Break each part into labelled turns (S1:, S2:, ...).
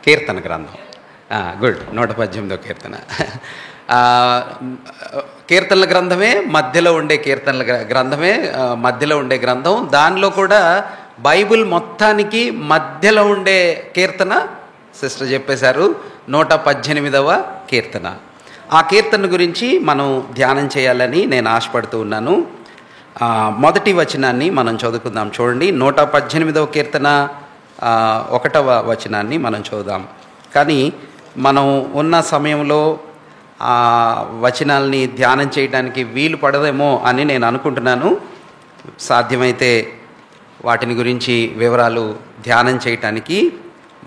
S1: కీర్తన గ్రంథం. గుడ్. 118వ కీర్తన. కీర్తనల గ్రంథమే మధ్యలో ఉండే గ్రంథమే మధ్యలో ఉండే గ్రంథం. దానిలో కూడా బైబిల్ మొత్తానికి మధ్యలో ఉండే కీర్తన సిస్టర్ చెప్పేశారు, 118వ కీర్తన. ఆ కీర్తన గురించి మనం ధ్యానం చేయాలని నేను ఆశపడుతూ ఉన్నాను. మొదటి వచనాన్ని మనం చదువుకుందాం. చూడండి, 118వ కీర్తన 1వ వచనాన్ని మనం చదువుదాం. కానీ మనం ఉన్న సమయంలో ఆ వచనాల్ని ధ్యానం చేయడానికి వీలు పడదేమో అని నేను అనుకుంటున్నాను. సాధ్యమైతే వాటిని గురించి వివరాలు ధ్యానం చేయటానికి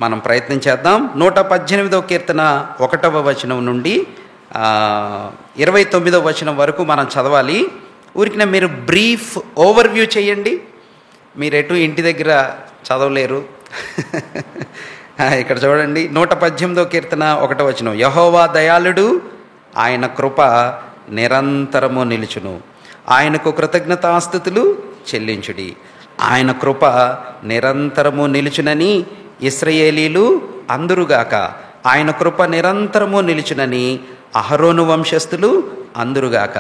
S1: మనం ప్రయత్నం చేద్దాం. 118వ కీర్తన 1వ వచనం నుండి 29వ వచనం వరకు మనం చదవాలి. ఊరికిన మీరు బ్రీఫ్ ఓవర్వ్యూ చేయండి. మీరు ఎటు ఇంటి దగ్గర చదవలేరు. ఇక్కడ చూడండి, 118వ కీర్తన 1వ వచనం. యెహోవా దయాళుడు, ఆయన కృప నిరంతరము నిలుచును. ఆయనకు కృతజ్ఞతాస్తుతులు చెల్లించుడి. ఆయన కృప నిరంతరము నిలుచునని ఇశ్రాయేలీలు అందురుగాక. ఆయన కృప నిరంతరము నిలుచునని అహరోను వంశస్థులు అందురుగాక.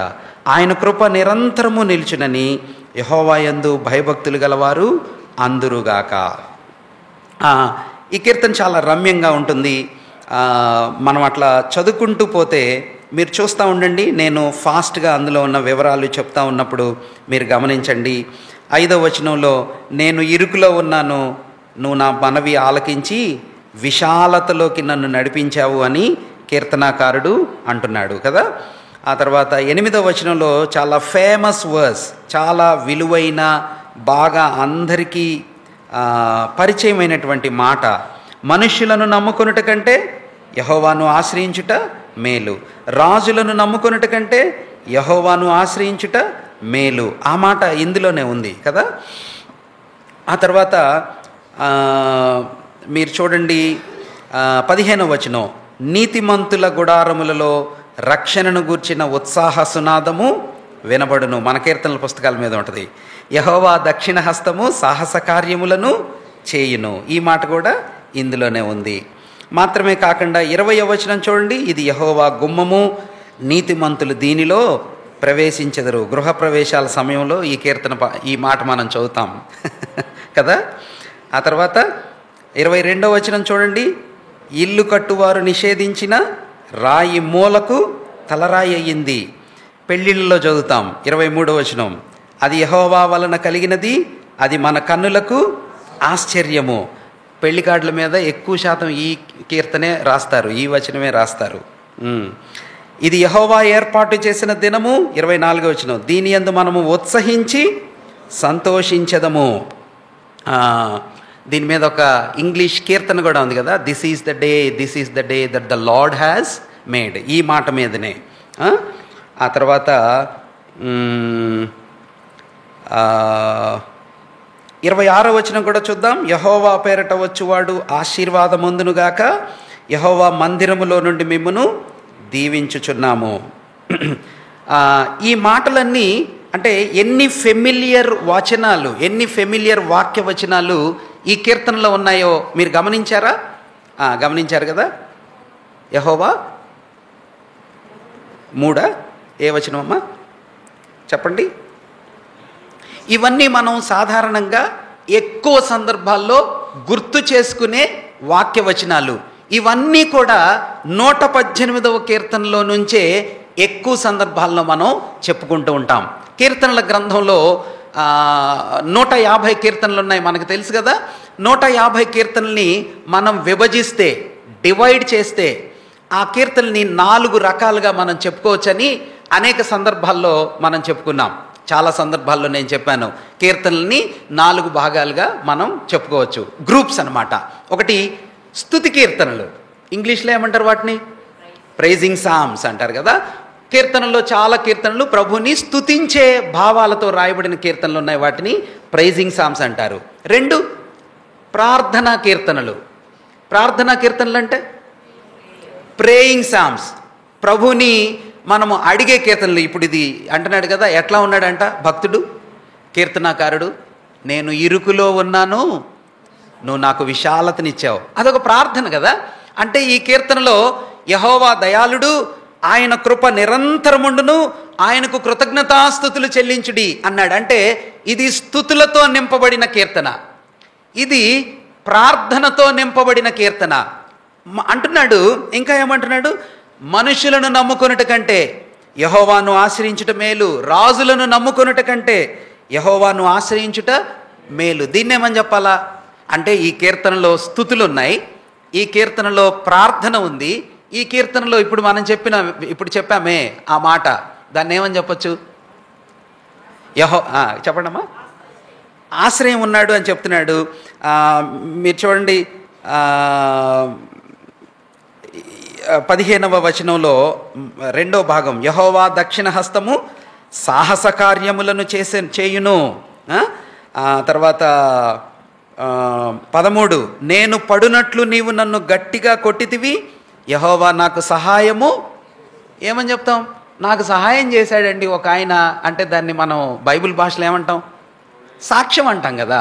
S1: ఆయన కృప నిరంతరము నిలుచునని యెహోవా యందు భయభక్తులు గలవారు అందురుగాక. ఈ కీర్తన చాలా రమ్యంగా ఉంటుంది. మనం అట్లా చదువుకుంటూ పోతే మీరు చూస్తూ ఉండండి. నేను ఫాస్ట్గా అందులో ఉన్న వివరాలు చెప్తా ఉన్నప్పుడు మీరు గమనించండి. 5వ వచనంలో, నేను ఇరుకులో ఉన్నాను, నువ్వు నా మనవి ఆలకించి విశాలతలోకి నన్ను నడిపించావు అని కీర్తనాకారుడు అంటున్నాడు కదా. ఆ తర్వాత 8వ వచనంలో చాలా ఫేమస్ వర్స్, చాలా విలువైన, బాగా అందరికీ పరిచయమైనటువంటి మాట. మనుష్యులను నమ్ముకొనుట కంటే యెహోవాను ఆశ్రయించుట మేలు, రాజులను నమ్ముకొనుట కంటే యెహోవాను ఆశ్రయించుట మేలు. ఆ మాట ఇందులోనే ఉంది కదా. ఆ తర్వాత మీరు చూడండి, 15వ వచనం. నీతిమంతుల గుడారములలో రక్షణను గూర్చిన ఉత్సాహ సునాదము వినబడును. మన కీర్తనల పుస్తకాల మీద ఉంటుంది. యెహోవా దక్షిణ హస్తము సాహస కార్యములను చేయును. ఈ మాట కూడా ఇందులోనే ఉంది. మాత్రమే కాకుండా 20వ వచనం చూడండి. ఇది యెహోవా గుమ్మము, నీతిమంతులు దీనిలో ప్రవేశించెదరు. గృహప్రవేశాల సమయంలో ఈ మాట మనం చదువుతాం కదా. ఆ తర్వాత 22వ వచనం చూడండి. ఇల్లు కట్టువారు నిషేధించిన రాయి మూలకు తలరాయి అయ్యింది. పెళ్ళిళ్ళలో చదువుతాం 23వ వచనం. అది యెహోవా వలన కలిగినది, అది మన కన్నులకు ఆశ్చర్యము. పెళ్లి కార్డుల మీద ఎక్కువ శాతం ఈ కీర్తనే రాస్తారు, ఈ వచనమే రాస్తారు. ఇది యెహోవా ఏర్పాటు చేసిన దినము. 24వ వచనం. దీని యందు మనము ఉత్సహించి సంతోషించదము. దీని మీద ఒక ఇంగ్లీష్ కీర్తన కూడా ఉంది కదా, this is the day that the lord has made. ఈ మాట మీదనే. ఆ తర్వాత 26వ వచనం కూడా చూద్దాం. యెహోవా పేరట వచ్చువాడు ఆశీర్వాదమొందునుగాక, యెహోవా మందిరములో నుండి మిమ్మును దీవించుచున్నాము. ఈ మాటలన్నీ అంటే ఎన్ని ఫెమిలియర్ వచనాలు, ఎన్ని ఫెమిలియర్ వాక్య వచనాలు ఈ కీర్తనలో ఉన్నాయో మీరు గమనించారా? గమనించారు కదా. యెహోవా 3 ఏ వచనం అమ్మా చెప్పండి. ఇవన్నీ మనం సాధారణంగా ఎక్కువ సందర్భాల్లో గుర్తు చేసుకునే వాక్య వచనాలు. ఇవన్నీ కూడా 118వ కీర్తనలో నుంచే ఎక్కువ సందర్భాల్లో మనం చెప్పుకుంటూ ఉంటాం. కీర్తనల గ్రంథంలో 150 కీర్తనలు ఉన్నాయి, మనకు తెలుసు కదా. 150 కీర్తనల్ని మనం విభజిస్తే, డివైడ్ చేస్తే ఆ కీర్తనల్ని 4 రకాలుగా మనం చెప్పుకోవచ్చని అనేక సందర్భాల్లో మనం చెప్పుకున్నాం. చాలా సందర్భాల్లో నేను చెప్పాను, కీర్తనల్ని 4 భాగాలుగా మనం చెప్పుకోవచ్చు, గ్రూప్స్ అన్నమాట. ఒకటి స్తుతి కీర్తనలు, ఇంగ్లీష్లో ఏమంటారు వాటిని? ప్రైజింగ్ సామ్స్ అంటారు కదా. కీర్తనల్లో చాలా కీర్తనలు ప్రభుని స్తుతించే భావాలతో రాయబడిన కీర్తనలు ఉన్నాయి, వాటిని ప్రైజింగ్ సామ్స్ అంటారు. 2 ప్రార్థనా కీర్తనలు. ప్రార్థనా కీర్తనలు అంటే ప్రేయింగ్ సామ్స్, ప్రభుని మనము అడిగే కీర్తనలు. ఇప్పుడు ఇది అంటున్నాడు కదా, ఎట్లా ఉన్నాడంట భక్తుడు, కీర్తనాకారుడు, నేను ఇరుకులో ఉన్నాను, నువ్వు నాకు విశాలతనిచ్చావు. అదొక ప్రార్థన కదా. అంటే ఈ కీర్తనలో యెహోవా దయాళుడు, ఆయన కృప నిరంతరముండును, ఆయనకు కృతజ్ఞతాస్తుతులు చెల్లించుడి అన్నాడు. అంటే ఇది స్తుతులతో నింపబడిన కీర్తన, ఇది ప్రార్థనతో నింపబడిన కీర్తన అంటున్నాడు. ఇంకా ఏమంటున్నాడు? మనుషులను నమ్ముకొనుట కంటే యెహోవాను ఆశ్రయించుట మేలు, రాజులను నమ్ముకొనుట కంటే యెహోవాను ఆశ్రయించుట మేలు. దీన్నేమని చెప్పాలా అంటే, ఈ కీర్తనలో స్తుతులు ఉన్నాయి, ఈ కీర్తనలో ప్రార్థన ఉంది, ఈ కీర్తనలో ఇప్పుడు చెప్పామే ఆ మాట, దాన్ని ఏమని చెప్పచ్చు? చెప్పండమ్మా. ఆశ్రయం ఉన్నాడు అని చెప్తున్నాడు. మీరు చూడండి 15వ వచనంలో 2వ భాగం, యెహోవా దక్షిణ హస్తము సాహస కార్యములను చేయును. తర్వాత 13, నేను పడునట్లు నీవు నన్ను గట్టిగా కొట్టితివి, యెహోవా నాకు సహాయము. ఏమని చెప్తాం? నాకు సహాయం చేశాడండి ఒక ఆయన అంటే దాన్ని మనం బైబిల్ భాషలో ఏమంటాం? సాక్ష్యం అంటాం కదా.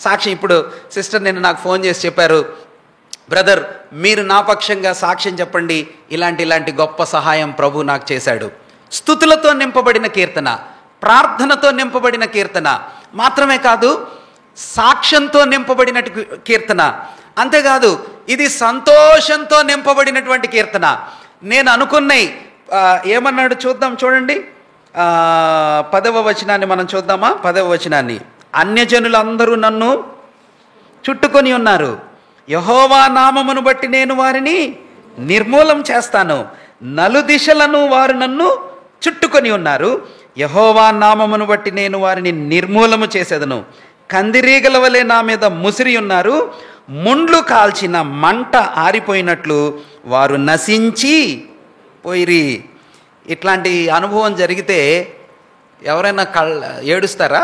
S1: సాక్ష్యం. ఇప్పుడు సిస్టర్ నిన్న నాకు ఫోన్ చేసి చెప్పారు, బ్రదర్ మీరు నా పక్షంగా సాక్ష్యం చెప్పండి, ఇలాంటి గొప్ప సహాయం ప్రభు నాకు చేశాడు. స్తుతులతో నింపబడిన కీర్తన, ప్రార్థనతో నింపబడిన కీర్తన మాత్రమే కాదు, సాక్ష్యంతో నింపబడిన కీర్తన. అంతేకాదు, ఇది సంతోషంతో నింపబడినటువంటి కీర్తన. నేను అనుకున్నాయి ఏమన్నాడు చూద్దాం, చూడండి 10వ వచనాన్ని మనం చూద్దామా? 10వ వచనాన్ని, అన్యజనులందరూ నన్ను చుట్టుకొని ఉన్నారు, యెహోవా నామమును బట్టి నేను వారిని నిర్మూలం చేస్తాను. నలుదిశలను వారు నన్ను చుట్టుకొని ఉన్నారు, యెహోవా నామమును బట్టి నేను వారిని నిర్మూలము చేసేదను. కందిరీగల వలె నా మీద ముసిరి ఉన్నారు, ముండ్లు కాల్చిన మంట ఆరిపోయినట్లు వారు నశించి పోయిరి. ఇట్లాంటి అనుభవం జరిగితే ఎవరైనా ఏడుస్తారా?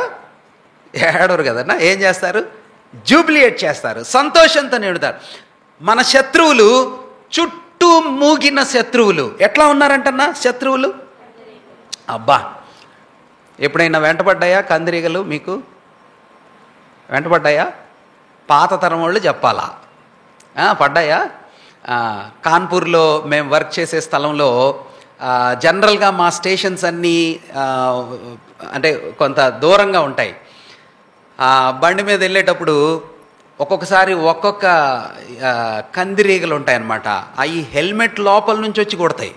S1: ఏడవరు కదన్నా. ఏం చేస్తారు? జూబిలియేట్ చేస్తారు, సంతోషంతో ఏడుతారు. మన శత్రువులు, చుట్టూ మూగిన శత్రువులు ఎట్లా ఉన్నారంటన్నా? శత్రువులు అబ్బా, ఎప్పుడైనా వెంటపడ్డాయా కందిరీగలు? మీకు వెంటపడ్డాయా? పాత తరం వాళ్ళు చెప్పాలా, పడ్డాయా? కాన్పూర్లో మేము వర్క్ చేసే స్థలంలో జనరల్గా మా స్టేషన్స్ అన్నీ అంటే కొంత దూరంగా ఉంటాయి. బండి మీద వెళ్ళేటప్పుడు ఒక్కొక్కసారి ఒక్కొక్క కందిరీగలు ఉంటాయన్నమాట. అవి హెల్మెట్ లోపల నుంచి వచ్చి కొడతాయి.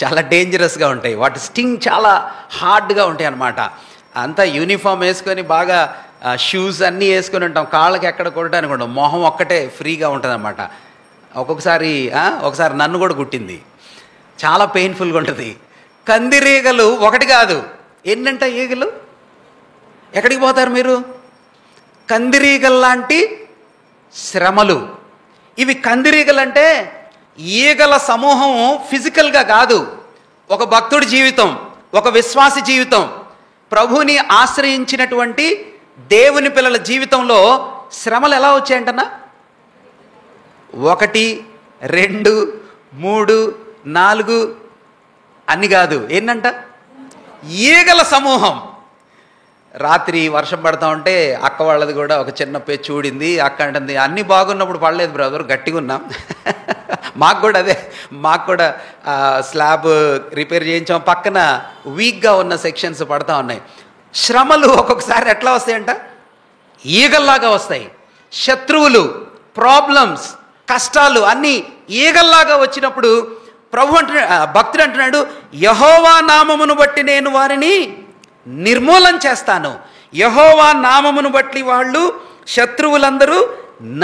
S1: చాలా డేంజరస్గా ఉంటాయి. వాటి స్టింగ్ చాలా హార్డ్గా ఉంటాయి అన్నమాట. అంతా యూనిఫామ్ వేసుకొని బాగా షూస్ అన్నీ వేసుకొని ఉంటాం, కాళ్ళకి ఎక్కడ కొట్టడానికి ఉండవు, మొహం ఒక్కటే ఫ్రీగా ఉంటుంది అన్నమాట. ఒకసారి నన్ను కూడా కుట్టింది, చాలా పెయిన్ఫుల్గా ఉంటుంది. కందిరీగలు ఒకటి కాదు, ఎన్నంట ఈగలు. ఎక్కడికి పోతారు మీరు? కందిరీగల్లాంటి శ్రమలు ఇవి. కందిరీగలంటే ఈగల సమూహం ఫిజికల్గా కాదు, ఒక భక్తుడి జీవితం, ఒక విశ్వాసి జీవితం, ప్రభుని ఆశ్రయించినటువంటి దేవుని పిల్లల జీవితంలో శ్రమలు ఎలా వచ్చాయంటన్నా? 1, 2, 3, 4 అన్ని కాదు, ఏంటంట? ఈగల సమూహం. రాత్రి వర్షం పడతా ఉంటే అక్క వాళ్ళది కూడా ఒక చిన్న పెచ్చు ఊడింది. అక్క అంటుంది, అన్నీ బాగున్నప్పుడు పడలేదు బ్రదర్, గట్టిగా ఉన్నాం. మాకు కూడా స్లాబ్ రిపేర్ చేయించాం, పక్కన వీక్గా ఉన్న సెక్షన్స్ పడతా ఉన్నాయి. శ్రమలు ఒక్కొక్కసారి ఎట్లా వస్తాయంట? ఈగల్లాగా వస్తాయి. శత్రువులు, ప్రాబ్లమ్స్, కష్టాలు అన్నీ ఈగల్లాగా వచ్చినప్పుడు భక్తుడు అంటున్నాడు, యెహోవా నామమును బట్టి నేను వారిని నిర్మూలం చేస్తాను. యెహోవా నామమును బట్టి వాళ్ళు శత్రువులందరూ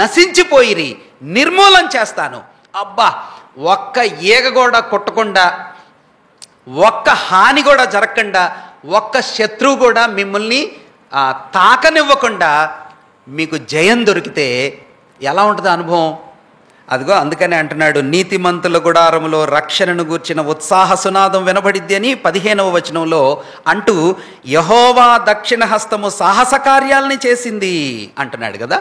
S1: నశించిపోయిరి, నిర్మూలం చేస్తాను. అబ్బా, ఒక్క ఈగ కూడా కొట్టకుండా, ఒక్క హాని కూడా జరగకుండా, ఒక్క శత్రువు కూడా మిమ్మల్ని తాకనివ్వకుండా మీకు జయం దొరికితే ఎలా ఉంటుంది అనుభవం? అదిగో అందుకనే అంటున్నాడు, నీతిమంతుల గుడారములో రక్షణను గూర్చిన ఉత్సాహ సునాదం వినబడిద్ది అని 15వ వచనంలో అంటూ, యెహోవా దక్షిణ హస్తము సాహస కార్యాలని చేసింది అంటున్నాడు కదా.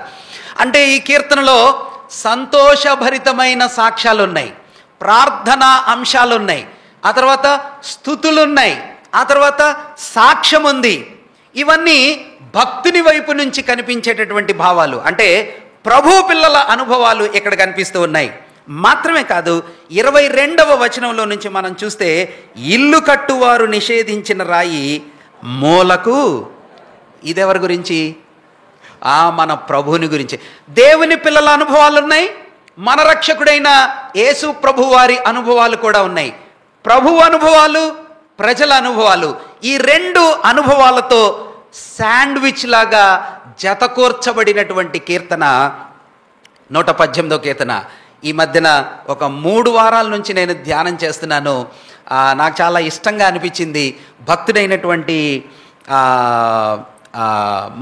S1: అంటే ఈ కీర్తనలో సంతోషభరితమైన సాక్ష్యాలు ఉన్నాయి, ప్రార్థనా అంశాలు ఉన్నాయి, ఆ తర్వాత స్తుతులున్నాయి, ఆ తర్వాత సాక్ష్యం ఉంది. ఇవన్నీ భక్తుని వైపు నుంచి కనిపించేటటువంటి భావాలు, అంటే ప్రభు పిల్లల అనుభవాలు ఇక్కడ కనిపిస్తూ ఉన్నాయి. మాత్రమే కాదు, 22వ వచనంలో నుంచి మనం చూస్తే, ఇల్లు కట్టువారు నిషేధించిన రాయి మూలకు, ఇదెవరి గురించి? మన ప్రభువుని గురించి. దేవుని పిల్లల అనుభవాలు ఉన్నాయి, మన రక్షకుడైన యేసు ప్రభు వారి అనుభవాలు కూడా ఉన్నాయి. ప్రభు అనుభవాలు, ప్రజల అనుభవాలు, ఈ 2 అనుభవాలతో శాండ్విచ్ లాగా జతకూర్చబడినటువంటి కీర్తన 118వ కీర్తన. ఈ మధ్యన ఒక 3 వారాల నుంచి నేను ధ్యానం చేస్తున్నాను. నాకు చాలా ఇష్టంగా అనిపించింది. భక్తుడైనటువంటి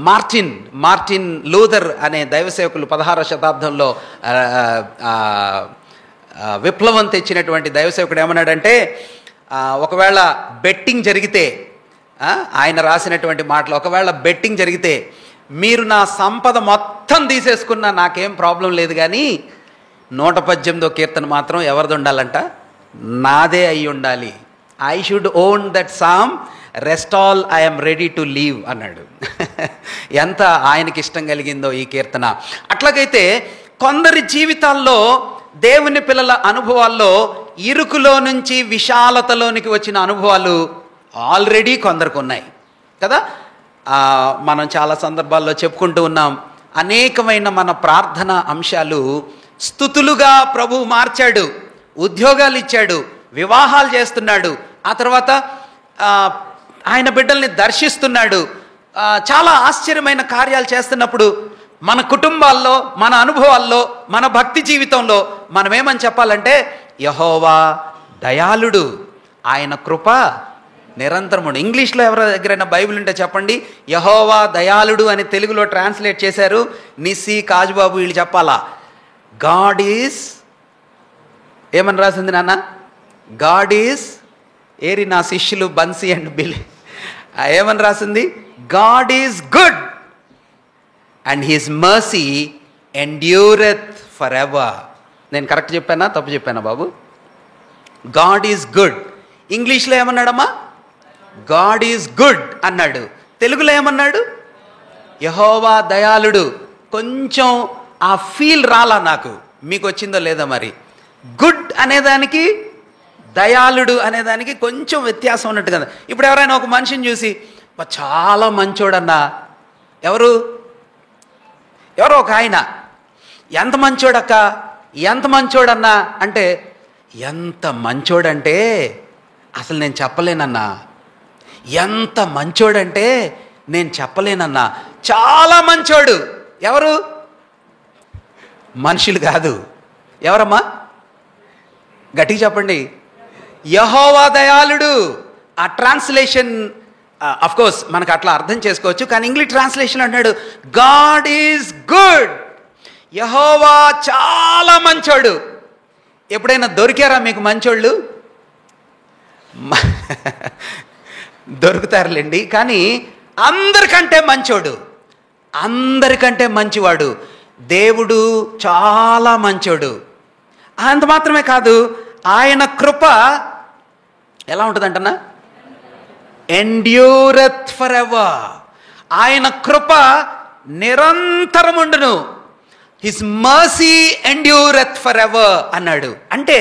S1: మార్టిన్ లూథర్ అనే దైవ సేవకులు 16వ శతాబ్దంలో విప్లవం తెచ్చినటువంటి దైవ సేవకుడు ఏమన్నాడంటే, ఒకవేళ బెట్టింగ్ జరిగితే, ఆయన రాసినటువంటి మాటలు, ఒకవేళ బెట్టింగ్ జరిగితే మీరు నా సంపద మొత్తం తీసేసుకున్నా నాకేం ప్రాబ్లం లేదు, కానీ 118వ కీర్తన మాత్రం ఎవరిది ఉండాలంట? నాదే అయి ఉండాలి. I should own that sum, rest all I'm ready to leave అన్నాడు. ఎంత ఆయనకి ఇష్టం కలిగిందో ఈ కీర్తన. అట్లాగైతే కొందరి జీవితాల్లో, దేవుని పిల్లల అనుభవాల్లో ఇరుకులో నుంచి విశాలతలోనికి వచ్చిన అనుభవాలు ఆల్రెడీ కొందరికి ఉన్నాయి కదా. మనం చాలా సందర్భాల్లో చెప్పుకుంటూ ఉన్నాం. అనేకమైన మన ప్రార్థన అంశాలు స్తుతులుగా ప్రభువు మార్చాడు, ఉద్యోగాలు ఇచ్చాడు, వివాహాలు చేస్తున్నాడు, ఆ తర్వాత ఆయన బిడ్డల్ని దర్శిస్తున్నాడు. చాలా ఆశ్చర్యమైన కార్యాలు చేస్తున్నప్పుడు మన కుటుంబాల్లో, మన అనుభవాల్లో, మన భక్తి జీవితంలో మనం ఏమని చెప్పాలంటే, యెహోవా దయాళుడు, ఆయన కృప నిరంతరముడు. ఇంగ్లీష్లో ఎవరి దగ్గరైనా బైబిల్ ఉంటే చెప్పండి. యెహోవా దయాళుడు అని తెలుగులో ట్రాన్స్లేట్ చేశారు. నిస్సి, కాజుబాబు వీళ్ళు చెప్పాలా? గాడ్ ఈజ్, ఏమని రాసింది నాన్న? గాడ్ ఈజ్, ఏరి నా శిష్యులు బన్సీ అండ్ బిల్, ఏమని రాసింది? God is good and his mercy endureth for ever. నేను కరెక్ట్ చెప్పానా, తప్పు చెప్పానా బాబు? God is good. ఇంగ్లీష్లో ఏమన్నాడమ్మా? గాడ్ ఈజ్ గుడ్ అన్నాడు. తెలుగులో ఏమన్నాడు? యెహోవా దయాళుడు. కొంచెం ఆ ఫీల్ రాలా నాకు, మీకు వచ్చిందో లేదో మరి. గుడ్ అనేదానికి, దయాళుడు అనేదానికి కొంచెం వ్యత్యాసం ఉన్నట్టు కదా. ఇప్పుడు ఎవరైనా ఒక మనిషిని చూసి చాలా మంచోడన్నా, ఎవరో ఒక ఆయన, ఎంత మంచోడక్క, ఎంత మంచోడన్నా అంటే, ఎంత మంచోడంటే అసలు నేను చెప్పలేనన్నా, ఎంత మంచోడంటే నేను చెప్పలేనన్నా, చాలా మంచోడు. ఎవరు? మనుషులు కాదు. ఎవరమ్మా? గట్టిగా చెప్పండి. యెహోవా దయాళుడు. ఆ ట్రాన్స్లేషన్ అఫ్ కోర్స్ మనకు అట్లా అర్థం చేసుకోవచ్చు, కానీ ఇంగ్లీష్ ట్రాన్స్లేషన్ అన్నాడు గాడ్ ఈజ్ గుడ్, యెహోవా చాలా మంచోడు. ఎప్పుడైనా దొరికారా మీకు మంచోళ్ళు? దొరుకుతారులేండి, కానీ అందరికంటే మంచోడు, అందరికంటే మంచివాడు దేవుడు, చాలా మంచోడు. అంత మాత్రమే కాదు, ఆయన కృప ఎలా ఉంటుందంటనా? ఎండ్యూరత్ ఫర్ ఎవర్. ఆయన కృప నిరంతరముండును. హిస్ మర్సీ ఎండ్యూరత్ ఫర్ ఎవర్ అన్నాడు. అంటే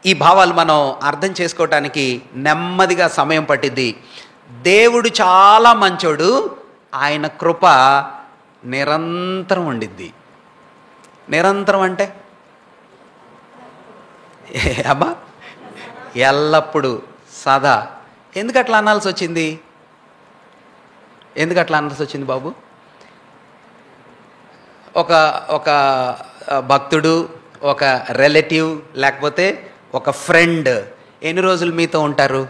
S1: ఈ భావాలు మనం అర్థం చేసుకోవటానికి నెమ్మదిగా సమయం పట్టిద్ది. దేవుడు చాలా మంచోడు, ఆయన కృప నిరంతరం ఉండిద్ది. నిరంతరం అంటే అమ్మా ఎల్లప్పుడు, సదా. ఎందుకు అట్లా అనాల్సి వచ్చింది? ఎందుకు అట్లా అనాల్సి వచ్చింది బాబు? ఒక భక్తుడు, ఒక రిలేటివ్, లేకపోతే ఒక ఫ్రెండ్ ఎన్ని రోజులు మీతో ఉంటారు?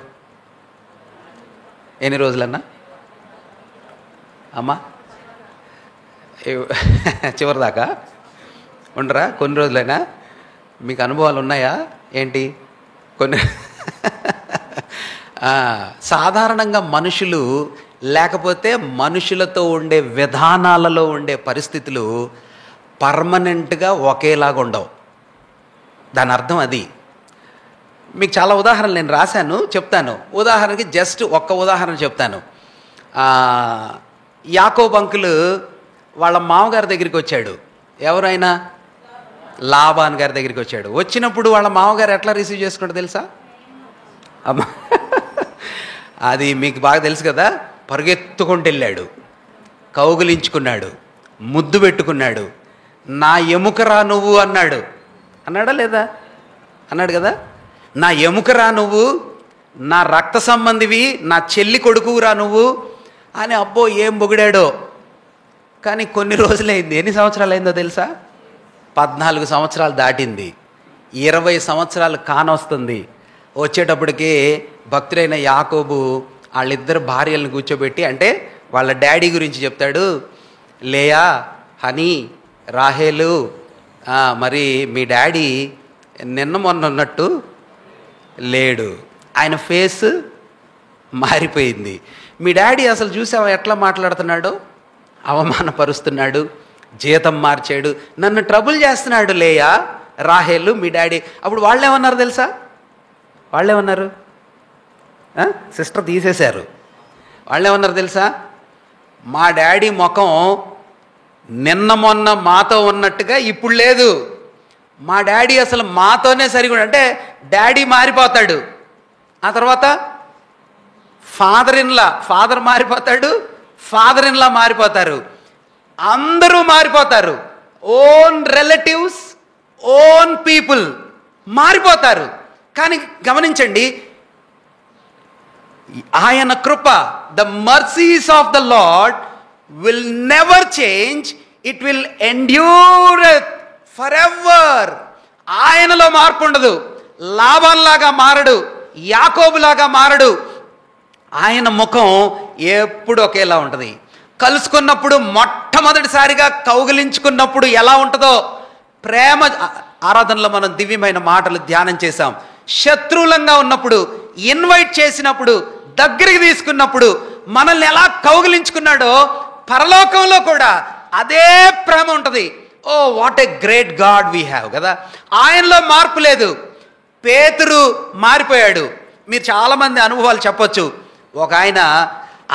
S1: ఎన్ని రోజులన్నా అమ్మా? చివరిదాకా ఉండరా? కొన్ని రోజులైనా? మీకు అనుభవాలు ఉన్నాయా ఏంటి? కొన్ని సాధారణంగా మనుషులు, లేకపోతే మనుషులతో ఉండే విధానాలలో ఉండే పరిస్థితులు పర్మనెంట్గా ఒకేలాగా ఉండవు. దాని అర్థం అది. మీకు చాలా ఉదాహరణలు నేను రాశాను, చెప్తాను. ఉదాహరణకి జస్ట్ ఒక్క ఉదాహరణ చెప్తాను. యాకోబు అంకులు వాళ్ళ మామగారి దగ్గరికి వచ్చాడు. ఎవరైనా లాబాన్ గారి దగ్గరికి వచ్చాడు. వచ్చినప్పుడు వాళ్ళ మామగారు ఎట్లా రిసీవ్ చేసుకుంటాడు తెలుసా? అమ్మా అది మీకు బాగా తెలుసు కదా. పరుగెత్తుకుంటూ వెళ్ళాడు, కౌగులించుకున్నాడు, ముద్దు పెట్టుకున్నాడు. నా ఎముకరా నువ్వు అన్నాడు. అన్నాడా లేదా? అన్నాడు కదా. నా ఎముకరా నువ్వు, నా రక్త సంబంధివి, నా చెల్లి కొడుకురా నువ్వు అని. అబ్బో ఏం పొగిడాడో. కానీ కొన్ని రోజులైంది. ఎన్ని సంవత్సరాలు అయిందో తెలుసా? 14 సంవత్సరాలు దాటింది. 20 సంవత్సరాలు కానొస్తుంది. వచ్చేటప్పటికి భక్తుడైన యాకోబు వాళ్ళిద్దరు భార్యలను కూర్చోబెట్టి, అంటే వాళ్ళ డాడీ గురించి చెప్తాడు. లేయా, హనీ, రాహేలు, మరి మీ డాడీ నిన్న మొన్న ఉన్నట్టు లేడు. ఆయన ఫేస్ మారిపోయింది. మీ డాడీ అసలు చూసావా ఎట్లా మాట్లాడుతున్నాడో? అవమానపరుస్తున్నాడు, జీతం మార్చాడు, నన్ను ట్రబుల్ చేస్తున్నాడు లేయా, రాహేలు, మీ డాడీ. అప్పుడు వాళ్ళేమన్నారు తెలుసా? వాళ్ళేమన్నారు? సిస్టర్ తీసేశారు. వాళ్ళేమన్నారు తెలుసా? మా డాడీ ముఖం నిన్న మొన్న మాతో ఉన్నట్టుగా ఇప్పుడు లేదు. మా డాడీ అసలు మాతోనే సరిగా, అంటే డాడీ మారిపోతాడు, ఆ తర్వాత ఫాదర్ మారిపోతాడు, ఫాదర్ ఇన్లా మారిపోతారు, అందరూ మారిపోతారు. ఓన్ రిలేటివ్స్, ఓన్ పీపుల్ మారిపోతారు. కానీ గమనించండి, ఆయన కృప, the mercies of the Lord will never change, it will endure for ever. ఆయనలో మార్పు ఉండదు. లాభంలాగా మారడు, యాకోబులాగా మారడు. ఆయన ముఖం ఎప్పుడు ఒకేలా ఉంటుంది. కలుసుకున్నప్పుడు, మొట్టమొదటిసారిగా కౌగిలించుకున్నప్పుడు ఎలా ఉంటుందో, ప్రేమ ఆరాధనలో మనం దివ్యమైన మాటలు ధ్యానం చేశాం. శత్రువులంగా ఉన్నప్పుడు, ఇన్వైట్ చేసినప్పుడు, దగ్గరికి తీసుకున్నప్పుడు మనల్ని ఎలా కౌగిలించుకున్నాడో పరలోకంలో కూడా అదే ప్రేమ ఉంటుంది. Oh what a great God we have కదా. ఆయనలో మార్పు లేదు. పేతురు మారిపోయాడు. మీరు చాలామంది అనుభవాలు చెప్పొచ్చు. ఒక ఆయన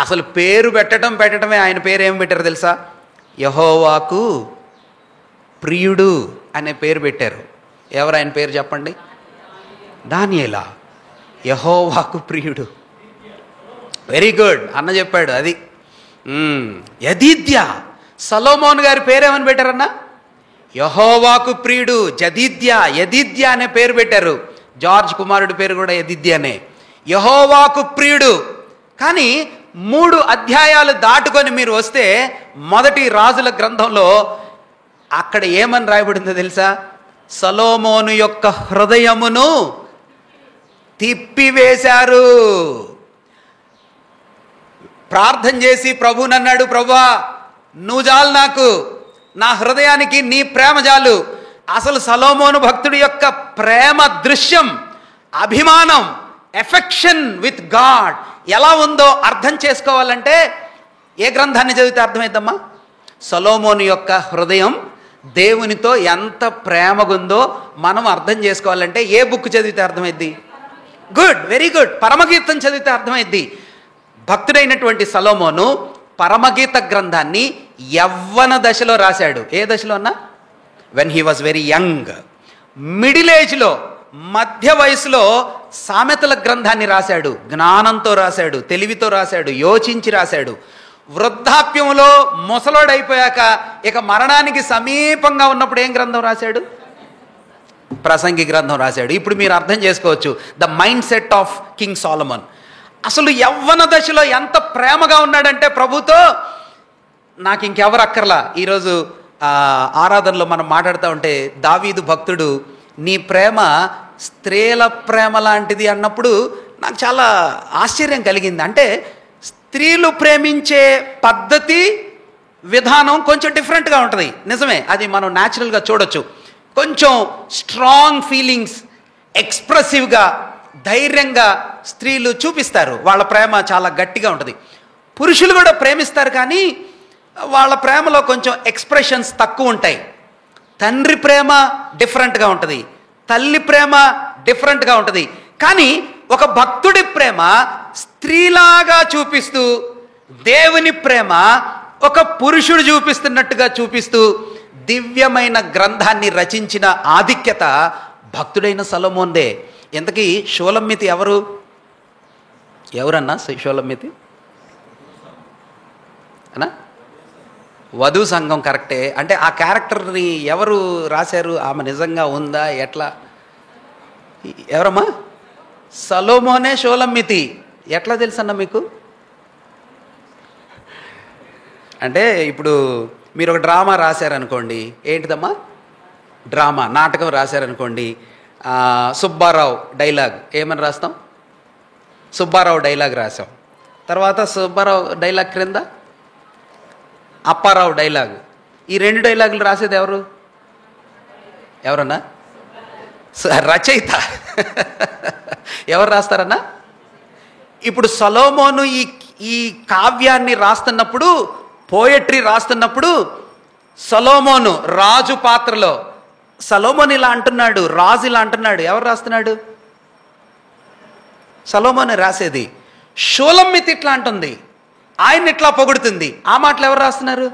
S1: అసలు పేరు పెట్టడమే, ఆయన పేరు ఏం పెట్టారు తెలుసా? యెహోవాకు ప్రియుడు అనే పేరు పెట్టారు. ఎవరు ఆయన పేరు చెప్పండి? దానియేలా. యెహోవాకు ప్రియుడు. వెరీ గుడ్ అన్న చెప్పాడు. అది యదీద్య. సొలొమోన్ గారి పేరేమని పెట్టారన్న? యెహోవాకు ప్రియుడు, యదీద్య అనే పేరు పెట్టారు. జార్జ్ కుమారుడి పేరు కూడా యదీద్యనే. యెహోవాకు ప్రియుడు. కానీ 3 అధ్యాయాలు దాటుకొని మీరు వస్తే మొదటి రాజుల గ్రంథంలో అక్కడ ఏమని రాయబడిందో తెలుసా? సొలొమోను యొక్క హృదయమును తిప్పివేశారు. ప్రార్థన చేసి ప్రభువుని అన్నాడు, ప్రభువా నువ్వు చాలు నాకు, నా హృదయానికి నీ ప్రేమ చాలు. అసలు సొలొమోను భక్తుడి యొక్క ప్రేమ దృశ్యం, అభిమానం, ఎఫెక్షన్ విత్ గాడ్ ఎలా ఉందో అర్థం చేసుకోవాలంటే ఏ గ్రంథాన్ని చదివితే అర్థమైద్దమ్మా? సొలొమోను యొక్క హృదయం దేవునితో ఎంత ప్రేమగుందో మనం అర్థం చేసుకోవాలంటే ఏ బుక్ చదివితే అర్థమైద్ది? Good, very good. పరమగీతం చదివితే అర్థమైద్ది. భక్తుడైనటువంటి సొలొమోను పరమగీత గ్రంథాన్ని యవ్వన దశలో రాశాడు. ఏ దశలో అన్నా? When he was very young. Middle ఏజ్లో, మధ్య వయసులో సామెతల గ్రంథాన్ని రాశాడు. జ్ఞానంతో రాశాడు, తెలివితో రాశాడు, యోచించి రాశాడు. వృద్ధాప్యంలో ముసలోడైపోయాక ఇక మరణానికి సమీపంగా ఉన్నప్పుడు ఏం గ్రంథం రాశాడు? ప్రసంగి గ్రంథం రాశాడు. ఇప్పుడు మీరు అర్థం చేసుకోవచ్చు the mind set of king Solomon. అసలు యవ్వన దశలో ఎంత ప్రేమగా ఉన్నాడంటే ప్రభుతో, నాకు ఇంకెవరు అక్కర్లా. ఈరోజు ఆరాధనలో మనం మాట్లాడుతూ ఉంటే దావీదు భక్తుడు, నీ ప్రేమ స్త్రీల ప్రేమ లాంటిది అన్నప్పుడు నాకు చాలా ఆశ్చర్యం కలిగింది. అంటే స్త్రీలు ప్రేమించే పద్ధతి, విధానం కొంచెం డిఫరెంట్గా ఉంటుంది. నిజమే, అది మనం న్యాచురల్గా చూడొచ్చు. కొంచెం స్ట్రాంగ్ ఫీలింగ్స్, ఎక్స్ప్రెసివ్గా, ధైర్యంగా స్త్రీలు చూపిస్తారు. వాళ్ళ ప్రేమ చాలా గట్టిగా ఉంటుంది. పురుషులు కూడా ప్రేమిస్తారు, కానీ వాళ్ళ ప్రేమలో కొంచెం ఎక్స్ప్రెషన్స్ తక్కువ ఉంటాయి. తండ్రి ప్రేమ డిఫరెంట్గా ఉంటుంది, తల్లి ప్రేమ డిఫరెంట్గా ఉంటుంది. కానీ ఒక భక్తుడి ప్రేమ స్త్రీలాగా చూపిస్తూ దేవుని ప్రేమ ఒక పురుషుడు చూపిస్తున్నట్టుగా చూపిస్తూ దివ్యమైన గ్రంథాన్ని రచించిన ఆధిక్యత భక్తుడైన సొలొమోన్దే. ఇంతకీ షూలమ్మితి ఎవరన్నా షూలమ్మితి అన్నా? వధూ సంఘం కరెక్టే. అంటే ఆ క్యారెక్టర్ని ఎవరు రాశారు? ఆమె నిజంగా ఉందా? ఎట్లా? ఎవరమ్మా? సొలొమోనే షూలమ్మితి. ఎట్లా తెలుసన్నా మీకు? అంటే ఇప్పుడు మీరు ఒక డ్రామా రాశారనుకోండి, ఏంటిదమ్మా? డ్రామా నాటకం రాశారనుకోండి, సుబ్బారావు డైలాగ్ ఏమని రాస్తాం? సుబ్బారావు డైలాగ్ రాసాం. తర్వాత సుబ్బారావు డైలాగ్ క్రింద అప్పారావు డైలాగు. ఈ 2 డైలాగులు రాసేది ఎవరన్నా? రచయిత. ఎవరు రాస్తారన్నా? ఇప్పుడు సొలొమోను ఈ కావ్యాన్ని రాస్తున్నప్పుడు, పోయట్రీ రాస్తున్నప్పుడు సొలొమోను రాజు పాత్రలో సొలొమోను ఇలా అంటున్నాడు, రాజు ఇలా అంటున్నాడు. ఎవరు రాస్తున్నాడు? సొలొమోను రాసేది. షూలమ్మితి ఇట్లా అంటుంది, ఆయన ఇట్లా పొగుడుతుంది. ఆ మాటలు ఎవరు రాస్తున్నారు?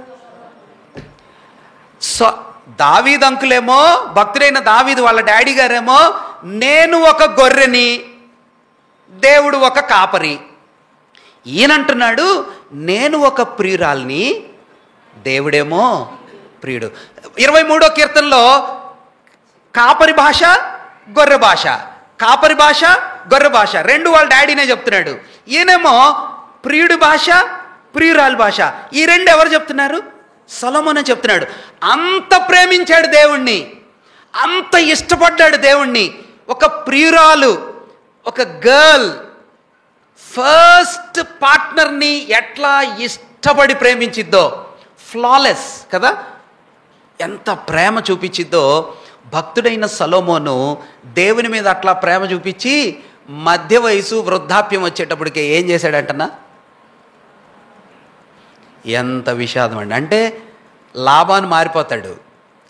S1: దావీదు అంకులేమో, భక్తుడైన దావీదు వాళ్ళ డాడీ గారేమో, నేను ఒక గొర్రెని, దేవుడు ఒక కాపరి. ఈయనంటున్నాడు నేను ఒక ప్రియురాల్ని, దేవుడేమో ప్రియుడు. 23వ కీర్తనలో కాపరి భాష, గొర్రె భాష, కాపరి భాష, గొర్రె భాష 2 వాళ్ళ డాడీనే చెప్తున్నాడు. ఈయనేమో ప్రియుడి భాష, ప్రియురాలి భాష. ఈ 2 ఎవరు చెప్తున్నారు? సొలొమోనే చెప్తున్నాడు. అంత ప్రేమించాడు దేవుణ్ణి, అంత ఇష్టపడ్డాడు దేవుణ్ణి. ఒక ప్రియురాలు, ఒక గర్ల్ ఫస్ట్ పార్ట్నర్ని ఎట్లా ఇష్టపడి ప్రేమించిద్దో, ఫ్లాలెస్ కదా, ఎంత ప్రేమ చూపించిద్దో. భక్తుడైన సొలొమోను దేవుని మీద అట్లా ప్రేమ చూపించి మధ్య వయసు వృద్ధాప్యం వచ్చేటప్పటికే ఏం చేశాడంటన్నా? ఎంత విషాదం అండి. అంటే లాభాన్ని మారిపోతాడు.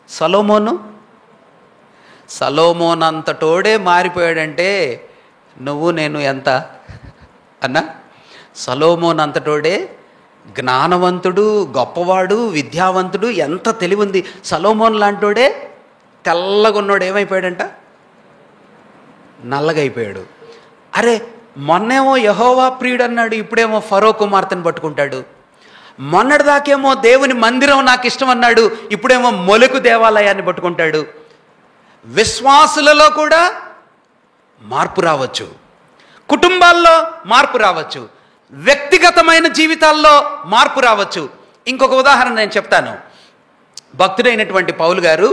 S1: సొలొమోను అంతటోడే మారిపోయాడంటే నువ్వు నేను ఎంత అన్నా? సొలొమోను అంతటోడే జ్ఞానవంతుడు, గొప్పవాడు, విద్యావంతుడు, ఎంత తెలివి ఉంది. సొలొమోను లాంటోడే తెల్లగొన్నోడు ఏమైపోయాడంట? నల్లగా అయిపోయాడు. అరే మొన్నేమో యెహోవా ప్రియుడు అన్నాడు, ఇప్పుడేమో ఫరో కుమార్తెను పట్టుకుంటాడు. మొన్నటిదాకేమో దేవుని మందిరం నాకు ఇష్టం అన్నాడు, ఇప్పుడేమో మొలెకు దేవాలయాన్ని పట్టుకుంటాడు. విశ్వాసులలో కూడా మార్పు రావచ్చు, కుటుంబాల్లో మార్పు రావచ్చు, వ్యక్తిగతమైన జీవితాల్లో మార్పు రావచ్చు. ఇంకొక ఉదాహరణ నేను చెప్తాను. భక్తుడైనటువంటి పౌలు గారు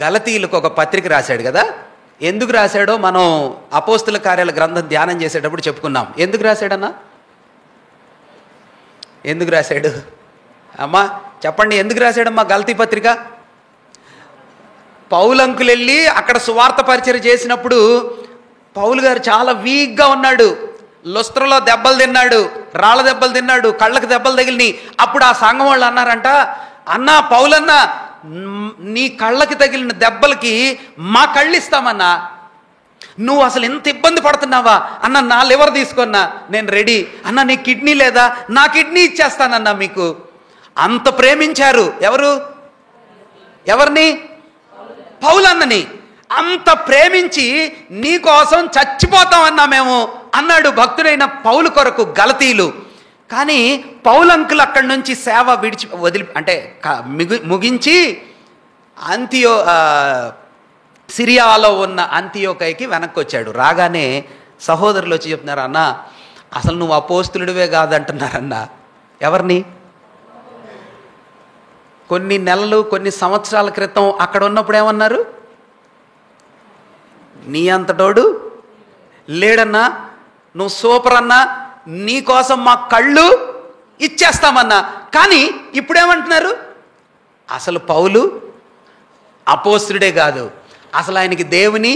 S1: గలతీయులకు ఒక పత్రిక రాశాడు కదా. ఎందుకు రాశాడో మనం అపోస్తుల కార్యాల గ్రంథం ధ్యానం చేసేటప్పుడు చెప్పుకున్నాం. ఎందుకు రాశాడన్నా? ఎందుకు రాశాడు అమ్మా? చెప్పండి, ఎందుకు రాశాడమ్మా గలతీ పత్రిక? పౌలు అంకులు వెళ్ళి అక్కడ సువార్త పరిచయం చేసినప్పుడు పౌలు గారు చాలా వీక్గా ఉన్నాడు. లుస్త్రలో దెబ్బలు తిన్నాడు, రాళ్ళ దెబ్బలు తిన్నాడు, కళ్ళకు దెబ్బలు తగిలినాయి. అప్పుడు ఆ సంఘం వాళ్ళు అన్నారంట, అన్నా పౌలన్నా, నీ కళ్ళకి తగిలిన దెబ్బలకి మా కళ్ళు ఇస్తామన్నా, నువ్వు అసలు ఎంత ఇబ్బంది పడుతున్నావా అన్న, నా లివర్ తీసుకున్నా నేను రెడీ అన్న, నీ కిడ్నీ లేదా, నా కిడ్నీ ఇచ్చేస్తానన్నా. మీకు అంత ప్రేమించారు. ఎవరిని? పౌలు అన్నని. అంత ప్రేమించి నీ కోసం చచ్చిపోతామన్నా మేము అన్నాడు భక్తుడైన పౌలు కొరకు గలతీయులు. కానీ పౌలు అంకుల్ అక్కడి నుంచి సేవ వదిలి ముగించి సిరియాలో ఉన్న అంతియోకైకి వెనక్కి వచ్చాడు. రాగానే సహోదరులు వచ్చి చెప్తున్నారు, అన్న అసలు నువ్వు అపోస్తులుడివే కాదంటున్నారన్న. ఎవరిని? కొన్ని నెలలు, కొన్ని సంవత్సరాల క్రితం అక్కడ ఉన్నప్పుడు ఏమన్నారు? నీ అంతటోడు లేడన్నా, నువ్వు సూపర్ అన్నా, నీ కోసం మా కళ్ళు ఇచ్చేస్తామన్నా. కానీ ఇప్పుడేమంటున్నారు? అసలు పౌలు అపోస్తుడే కాదు, అసలు ఆయనకి దేవుని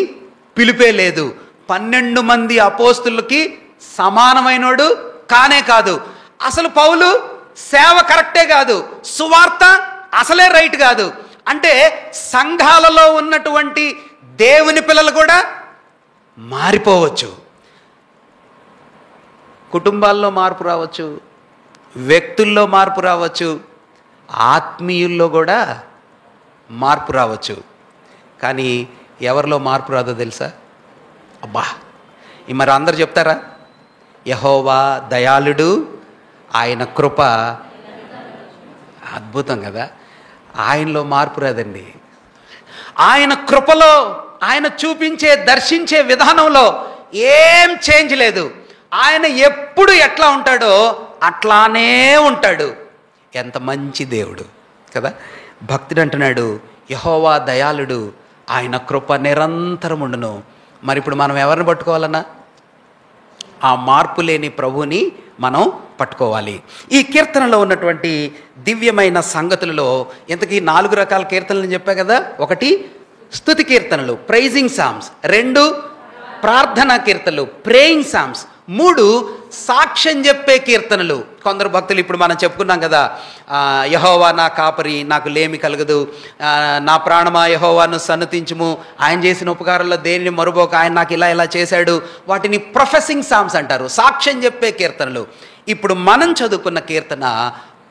S1: పిలిపే లేదు. 12 మంది అపోస్తులకి సమానమైనోడు కానే కాదు. అసలు పౌలు సేవ కరెక్టే కాదు, సువార్త అసలే రైట్ కాదు. అంటే సంఘాలలో ఉన్నటువంటి దేవుని పిల్లలు కూడా మారిపోవచ్చు, కుటుంబాల్లో మార్పు రావచ్చు, వ్యక్తుల్లో మార్పు రావచ్చు, ఆత్మీయుల్లో కూడా మార్పు రావచ్చు. కానీ ఎవరిలో మార్పు రాదో తెలుసా? అబ్బా, మరి అందరు చెప్తారా? యెహోవా దయాళుడు, ఆయన కృప అద్భుతం కదా. ఆయనలో మార్పు రాదండి. ఆయన కృపలో, ఆయన చూపించే దర్శించే విధానంలో ఏం చేంజ్ లేదు. ఆయన ఎప్పుడు ఎట్లా ఉంటాడో అట్లానే ఉంటాడు. ఎంత మంచి దేవుడు కదా. భక్తుడు అంటున్నాడు, యెహోవా దయాళుడు, ఆయన కృప నిరంతరం ఉండును. మరి ఇప్పుడు మనం ఎవరిని పట్టుకోవాలన్నా? ఆ మార్పు లేని ప్రభువుని మనం పట్టుకోవాలి. ఈ కీర్తనలో ఉన్నటువంటి దివ్యమైన సంగతులలో ఇంతకీ 4 రకాల కీర్తనలు చెప్పా కదా. 1 స్తుతి కీర్తనలు, ప్రైజింగ్ సామ్స్. 2 ప్రార్థనా కీర్తనలు, ప్రేయింగ్ సామ్స్. 3 సాక్ష్యం చెప్పే కీర్తనలు. కొందరు భక్తులు ఇప్పుడు మనం చెప్పుకున్నాం కదా, యెహోవా నా కాపరి, నాకు లేమి కలగదు, నా ప్రాణమా యెహోవాను సన్నతించుము, ఆయన చేసిన ఉపకారంలో దేనిని మరుబోక, ఆయన నాకు ఇలా ఇలా చేశాడు. వాటిని ప్రొఫెసింగ్ సామ్స్ అంటారు, సాక్ష్యం చెప్పే కీర్తనలు. ఇప్పుడు మనం చదువుకున్న కీర్తన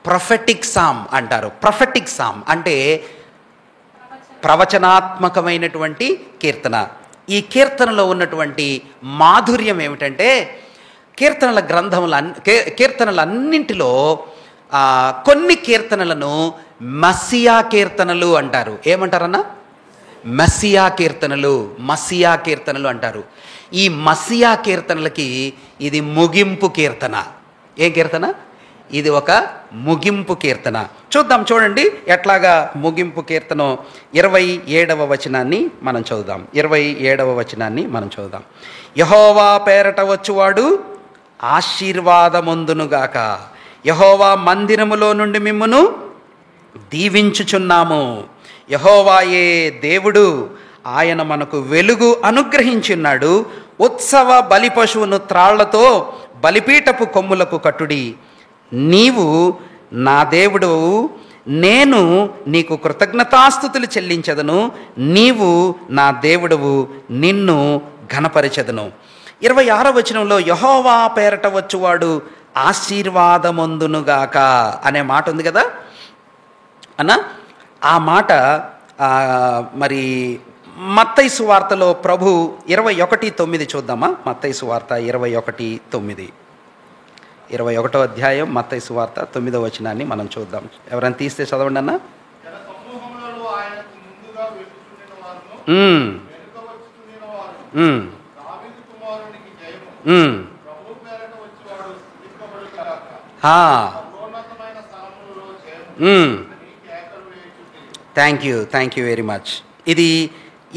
S1: ప్రొఫెటిక్ సామ్ అంటారు. ప్రొఫెటిక్ సామ్ అంటే ప్రవచనాత్మకమైనటువంటి కీర్తన. ఈ కీర్తనలో ఉన్నటువంటి మాధుర్యం ఏమిటంటే, కీర్తనలన్నింటిలో కొన్ని కీర్తనలను మస్సియా కీర్తనలు అంటారు. ఏమంటారన్నా? మస్సియా కీర్తనలు అంటారు. ఈ మస్సియా కీర్తనలకి ఇది ముగింపు కీర్తన. ఏం కీర్తన? ఇది ఒక ముగింపు కీర్తన. చూద్దాం, చూడండి ఎట్లాగా ముగింపు కీర్తన. 27వ వచనాన్ని మనం చదువుదాం. 27వ వచనాన్ని మనం చదువుదాం. యెహోవా పేరట వచ్చువాడు ఆశీర్వాదమొందునుగాక, యెహోవా మందిరములో నుండి మిమ్మును దీవించుచున్నాము. యెహోవాయే దేవుడు, ఆయన మనకు వెలుగు అనుగ్రహించున్నాడు. ఉత్సవ బలి పశువును త్రాళ్లతో బలిపీఠపు కొమ్ములకు కట్టుడి. నీవు నా దేవుడు, నేను నీకు కృతజ్ఞతాస్తుతులు చెల్లించదను. నీవు నా దేవుడవు, నిన్ను ఘనపరచెదను. 26వ వచనంలో యెహోవా పేరట వచ్చువాడు ఆశీర్వాదమొందునుగాక అనే మాట ఉంది కదా అన్న. ఆ మాట మరి మత్తయి సువార్తలో ప్రభు 21:9 చూద్దామా. మత్తయి సువార్త 21:9, 21వ అధ్యాయం మత్తయి సువార్త 9వ వచనాన్ని మనం చూద్దాం. ఎవరైనా తీస్తే చదవండి అన్న. Thank you very much. ఇది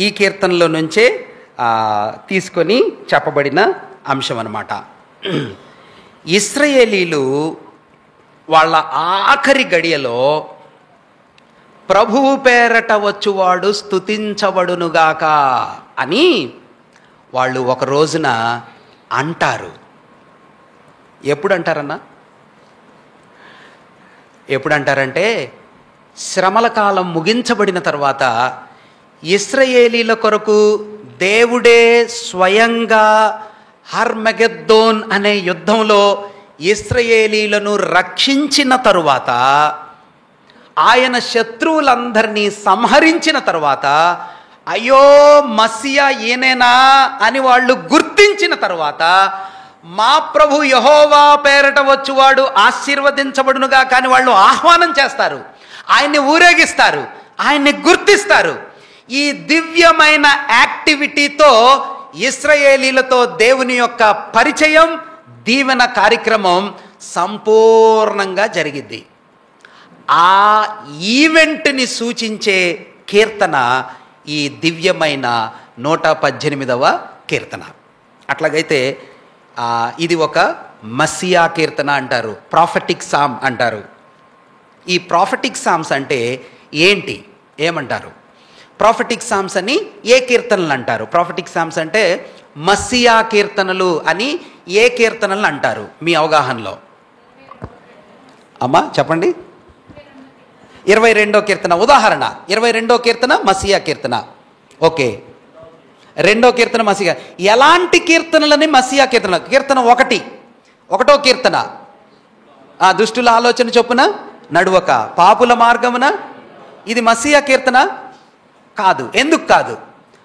S1: ఈ కీర్తనలో నుంచే తీసుకొని చెప్పబడిన అంశం అన్నమాట. ఇశ్రాయేలీలు వాళ్ళ ఆఖరి గడియలో ప్రభువు పేరట వచ్చువాడు స్తుతించబడునుగాక అని వాళ్ళు ఒక రోజున అంటారు. ఎప్పుడు అంటారన్నా? ఎప్పుడు అంటారంటే, శ్రమల కాలం ముగించబడిన తర్వాత ఇశ్రాయేలీల కొరకు దేవుడే స్వయంగా హర్మగెద్దోన్ అనే యుద్ధంలో ఇశ్రాయేలీలను రక్షించిన తరువాత, ఆయన శత్రువులందరినీ సంహరించిన తరువాత, అయ్యో మస్సియా ఈయనేనా అని వాళ్ళు గుర్తించిన తర్వాత, మా ప్రభు యెహోవా పేరట వచ్చువాడు ఆశీర్వదించబడునుగా కానీ వాళ్ళు ఆహ్వానం చేస్తారు, ఆయన్ని ఊరేగిస్తారు, ఆయన్ని గుర్తిస్తారు. ఈ దివ్యమైన యాక్టివిటీతో ఇశ్రాయేలీలతో దేవుని యొక్క పరిచయం, దీవెన కార్యక్రమం సంపూర్ణంగా జరిగింది. ఆ ఈవెంట్ని సూచించే కీర్తన ఈ దివ్యమైన 118వ కీర్తన. అట్లాగైతే ఇది ఒక మస్సియా కీర్తన అంటారు, ప్రాఫెటిక్ సామ్ అంటారు. ఈ ప్రాఫెటిక్ సామ్స్ అంటే ఏంటి, ఏమంటారు? ప్రాఫెటిక్ సామ్స్ అని ఏ కీర్తనలు అంటారు? ప్రాఫెటిక్ సామ్స్ అంటే మస్సియా కీర్తనలు అని ఏ కీర్తనలు అంటారు మీ అవగాహనలో? అమ్మా చెప్పండి. 22వ కీర్తన ఉదాహరణ. 22వ కీర్తన మస్సియా కీర్తన. ఓకే, 2వ కీర్తన మస్సియా. ఎలాంటి కీర్తనలని మస్సియా కీర్తన? కీర్తన 1, 1వ కీర్తన ఆ దుష్టుల ఆలోచన చొప్పున నడువక పాపుల మార్గమున. ఇది మస్సియా కీర్తన కాదు. ఎందుకు కాదు?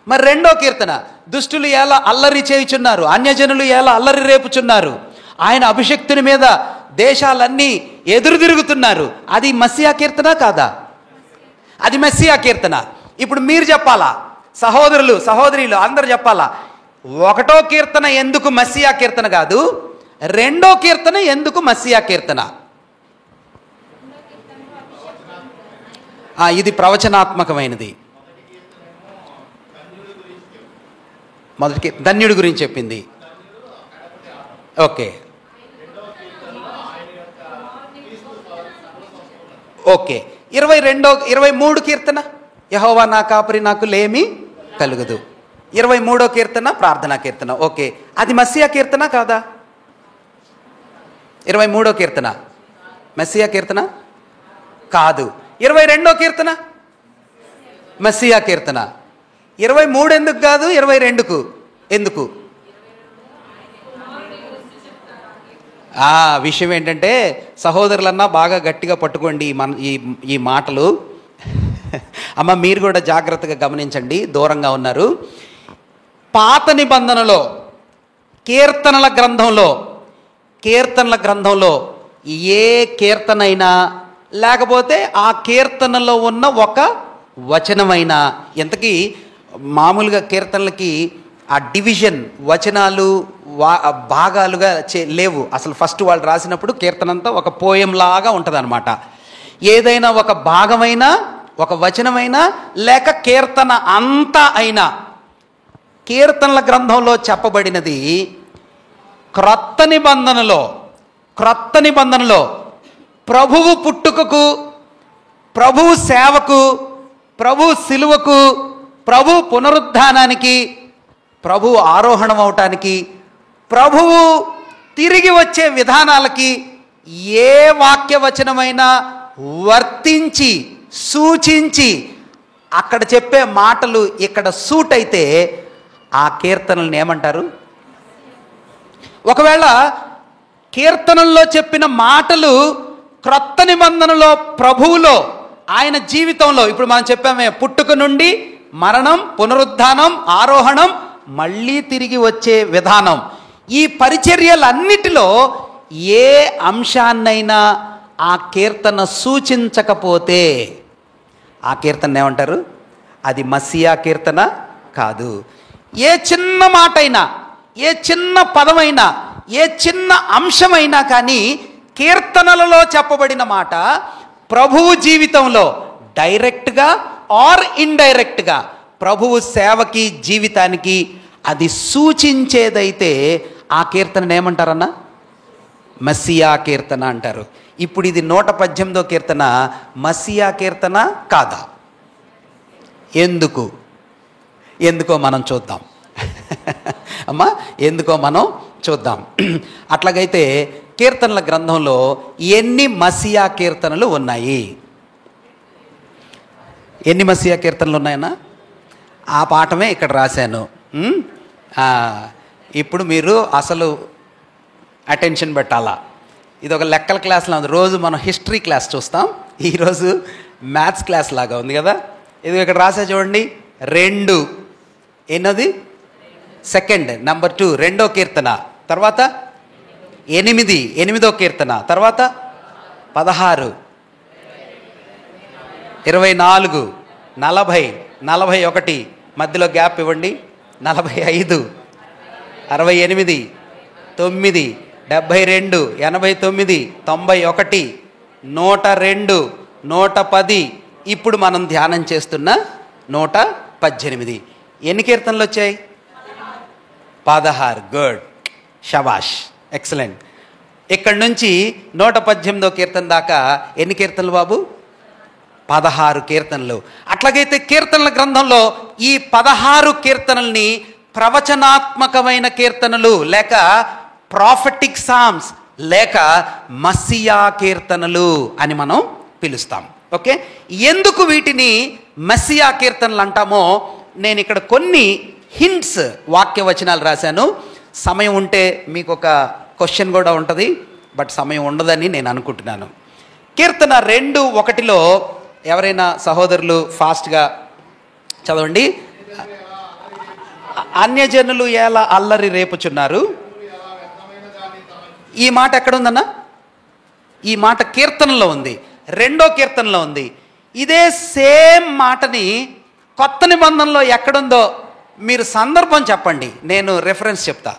S1: మరి రెండో కీర్తన, దుష్టులు ఎలా అల్లరి చేయుచున్నారు, అన్యజనులు ఎలా అల్లరి రేపుచున్నారు, ఆయన అభిషక్తుని మీద దేశాలన్నీ ఎదురు తిరుగుతున్నారు. అది మస్సియా కీర్తన కాదా? అది మస్సియా కీర్తన. ఇప్పుడు మీరు చెప్పాలా, సహోదరులు సహోదరులు అందరూ చెప్పాలా, ఒకటో కీర్తన ఎందుకు మస్సియా కీర్తన కాదు, రెండో కీర్తన ఎందుకు మస్సియా కీర్తన? ఇది ప్రవచనాత్మకమైనది. మొదటికి ధన్యుడి గురించి చెప్పింది. ఓకే ఓకే 23 కీర్తన, యెహోవా నా కాపరి నాకు లేమి కలుగదు. 23వ కీర్తన ప్రార్థనా కీర్తన. ఓకే, అది మస్సియా కీర్తన కాదా? 23వ కీర్తన మస్సియా కీర్తన కాదు. 22వ కీర్తన మస్సియా కీర్తన. 23 ఎందుకు కాదు, 22కు ఎందుకు? విషయం ఏంటంటే, సహోదరులన్నా బాగా గట్టిగా పట్టుకోండి ఈ మాటలు. అమ్మ మీరు కూడా జాగ్రత్తగా గమనించండి, దూరంగా ఉన్నారు. పాత నిబంధనలో కీర్తనల గ్రంథంలో ఏ కీర్తన అయినా, లేకపోతే ఆ కీర్తనలో ఉన్న ఒక వచనమైనా, ఎంతకీ మామూలుగా కీర్తనలకి ఆ డివిజన్ వచనాలు భాగాలుగా లేవు అసలు. ఫస్ట్ వాళ్ళు రాసినప్పుడు కీర్తన అంతా ఒక పోయం లాగా ఉంటుంది అనమాట. ఏదైనా ఒక భాగమైనా, ఒక వచనమైనా, లేక కీర్తన అంతా అయినా, కీర్తనల గ్రంథంలో చెప్పబడినది క్రొత్త నిబంధనలో ప్రభువు పుట్టుకకు, ప్రభువు సేవకు, ప్రభు సిలువకు, ప్రభు పునరుద్ధానానికి, ప్రభు ఆరోహణం అవటానికి, ప్రభువు తిరిగి వచ్చే విధానాలకి ఏ వాక్యవచనమైనా వర్తించి సూచించి అక్కడ చెప్పే మాటలు ఇక్కడ సూట్ అయితే ఆ కీర్తనల్ని ఏమంటారు? ఒకవేళ కీర్తనల్లో చెప్పిన మాటలు క్రొత్త నిబంధనలో ప్రభువులో ఆయన జీవితంలో, ఇప్పుడు మనం చెప్పామే పుట్టుక నుండి మరణం, పునరుద్ధానం, ఆరోహణం, మళ్ళీ తిరిగి వచ్చే విధానం, ఈ పరిచర్యలన్నిటిలో ఏ అంశాన్నైనా ఆ కీర్తన సూచించకపోతే ఆ కీర్తన ఏమంటారు? అది మస్సియా కీర్తన కాదు. ఏ చిన్న మాట అయినా, ఏ చిన్న పదమైనా, ఏ చిన్న అంశమైనా కానీ కీర్తనలలో చెప్పబడిన మాట ప్రభువు జీవితంలో డైరెక్ట్గా ఆర్ ఇండైరెక్ట్గా ప్రభువు సేవకి, జీవితానికి అది సూచించేదైతే ఆ కీర్తన ఏమంటారన్నా? మస్సియా కీర్తన అంటారు. ఇప్పుడు ఇది 118వ కీర్తన మస్సియా కీర్తన కాదా? ఎందుకో మనం చూద్దాం. అమ్మా ఎందుకో మనం చూద్దాం. అట్లాగైతే కీర్తనల గ్రంథంలో ఎన్ని మస్సియా కీర్తనలు ఉన్నాయి? ఎన్ని మస్సియా కీర్తనలు ఉన్నాయన్నా? ఆ పాఠమే ఇక్కడ రాశాను. ఇప్పుడు మీరు అసలు అటెన్షన్ పెట్టాలా. ఇది ఒక లెక్కల క్లాస్లో ఉంది. రోజు మనం హిస్టరీ క్లాస్ చూస్తాం, ఈరోజు మ్యాథ్స్ క్లాస్ లాగా ఉంది కదా. ఇది ఇక్కడ రాసా చూడండి. 2 ఎన్నది? సెకండ్ నెంబర్ 2 2వ కీర్తన, తర్వాత 8 8వ కీర్తన, తర్వాత 16 24 40 41 మధ్యలో గ్యాప్ ఇవ్వండి, 45 68 9 72 89 91 102 110. ఇప్పుడు మనం ధ్యానం చేస్తున్న 118. ఎన్ని కీర్తనలు వచ్చాయి? 16. గుడ్, షబాష్, ఎక్సలెంట్. ఇక్కడి నుంచి 118వ కీర్తన దాకా ఎన్ని కీర్తనలు బాబు? 16 కీర్తనలు. అట్లాగైతే కీర్తనల గ్రంథంలో ఈ 16 కీర్తనల్ని ప్రవచనాత్మకమైన కీర్తనలు, లేక ప్రాఫెటిక్ సామ్స్, లేక మస్సియా కీర్తనలు అని మనం పిలుస్తాం. ఓకే, ఎందుకు వీటిని మస్సియా కీర్తనలు అంటామో నేను ఇక్కడ కొన్ని హింట్స్, వాక్యవచనాలు రాశాను. సమయం ఉంటే మీకు ఒక క్వశ్చన్ కూడా ఉంటుంది, బట్ సమయం ఉండదని నేను అనుకుంటున్నాను. కీర్తన 2:1 ఎవరైనా సహోదరులు ఫాస్ట్గా చదవండి. అన్యజనులు ఎలా అల్లరి రేపుచున్నారు. ఈ మాట ఎక్కడుందన్నా? ఈ మాట కీర్తనలో ఉంది, 2వ కీర్తనలో ఉంది. ఇదే సేమ్ మాటని కొత్త నిబంధనలో ఎక్కడుందో మీరు సందర్భం చెప్పండి, నేను రెఫరెన్స్ చెప్తా.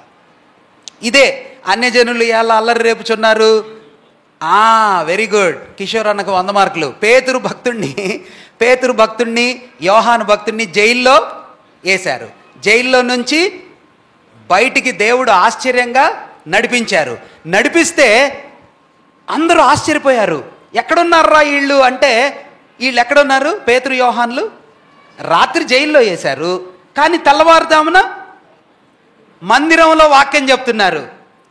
S1: ఇదే అన్యజనులు ఎలా అల్లరి రేపుచున్నారు. వెరీ గుడ్ కిషోర్ అన్నకు 100 మార్కులు. పేతురు భక్తుణ్ణి యోహాను భక్తుణ్ణి జైల్లో వేశారు. జైల్లో నుంచి బయటికి దేవుడు ఆశ్చర్యంగా నడిపిస్తే అందరూ ఆశ్చర్యపోయారు. ఎక్కడున్నారా వీళ్ళు అంటే, వీళ్ళు ఎక్కడున్నారు? పేతురు యోహాన్లు రాత్రి జైల్లో వేశారు, కానీ తెల్లవారుదామున మందిరంలో వాక్యం చెప్తున్నారు.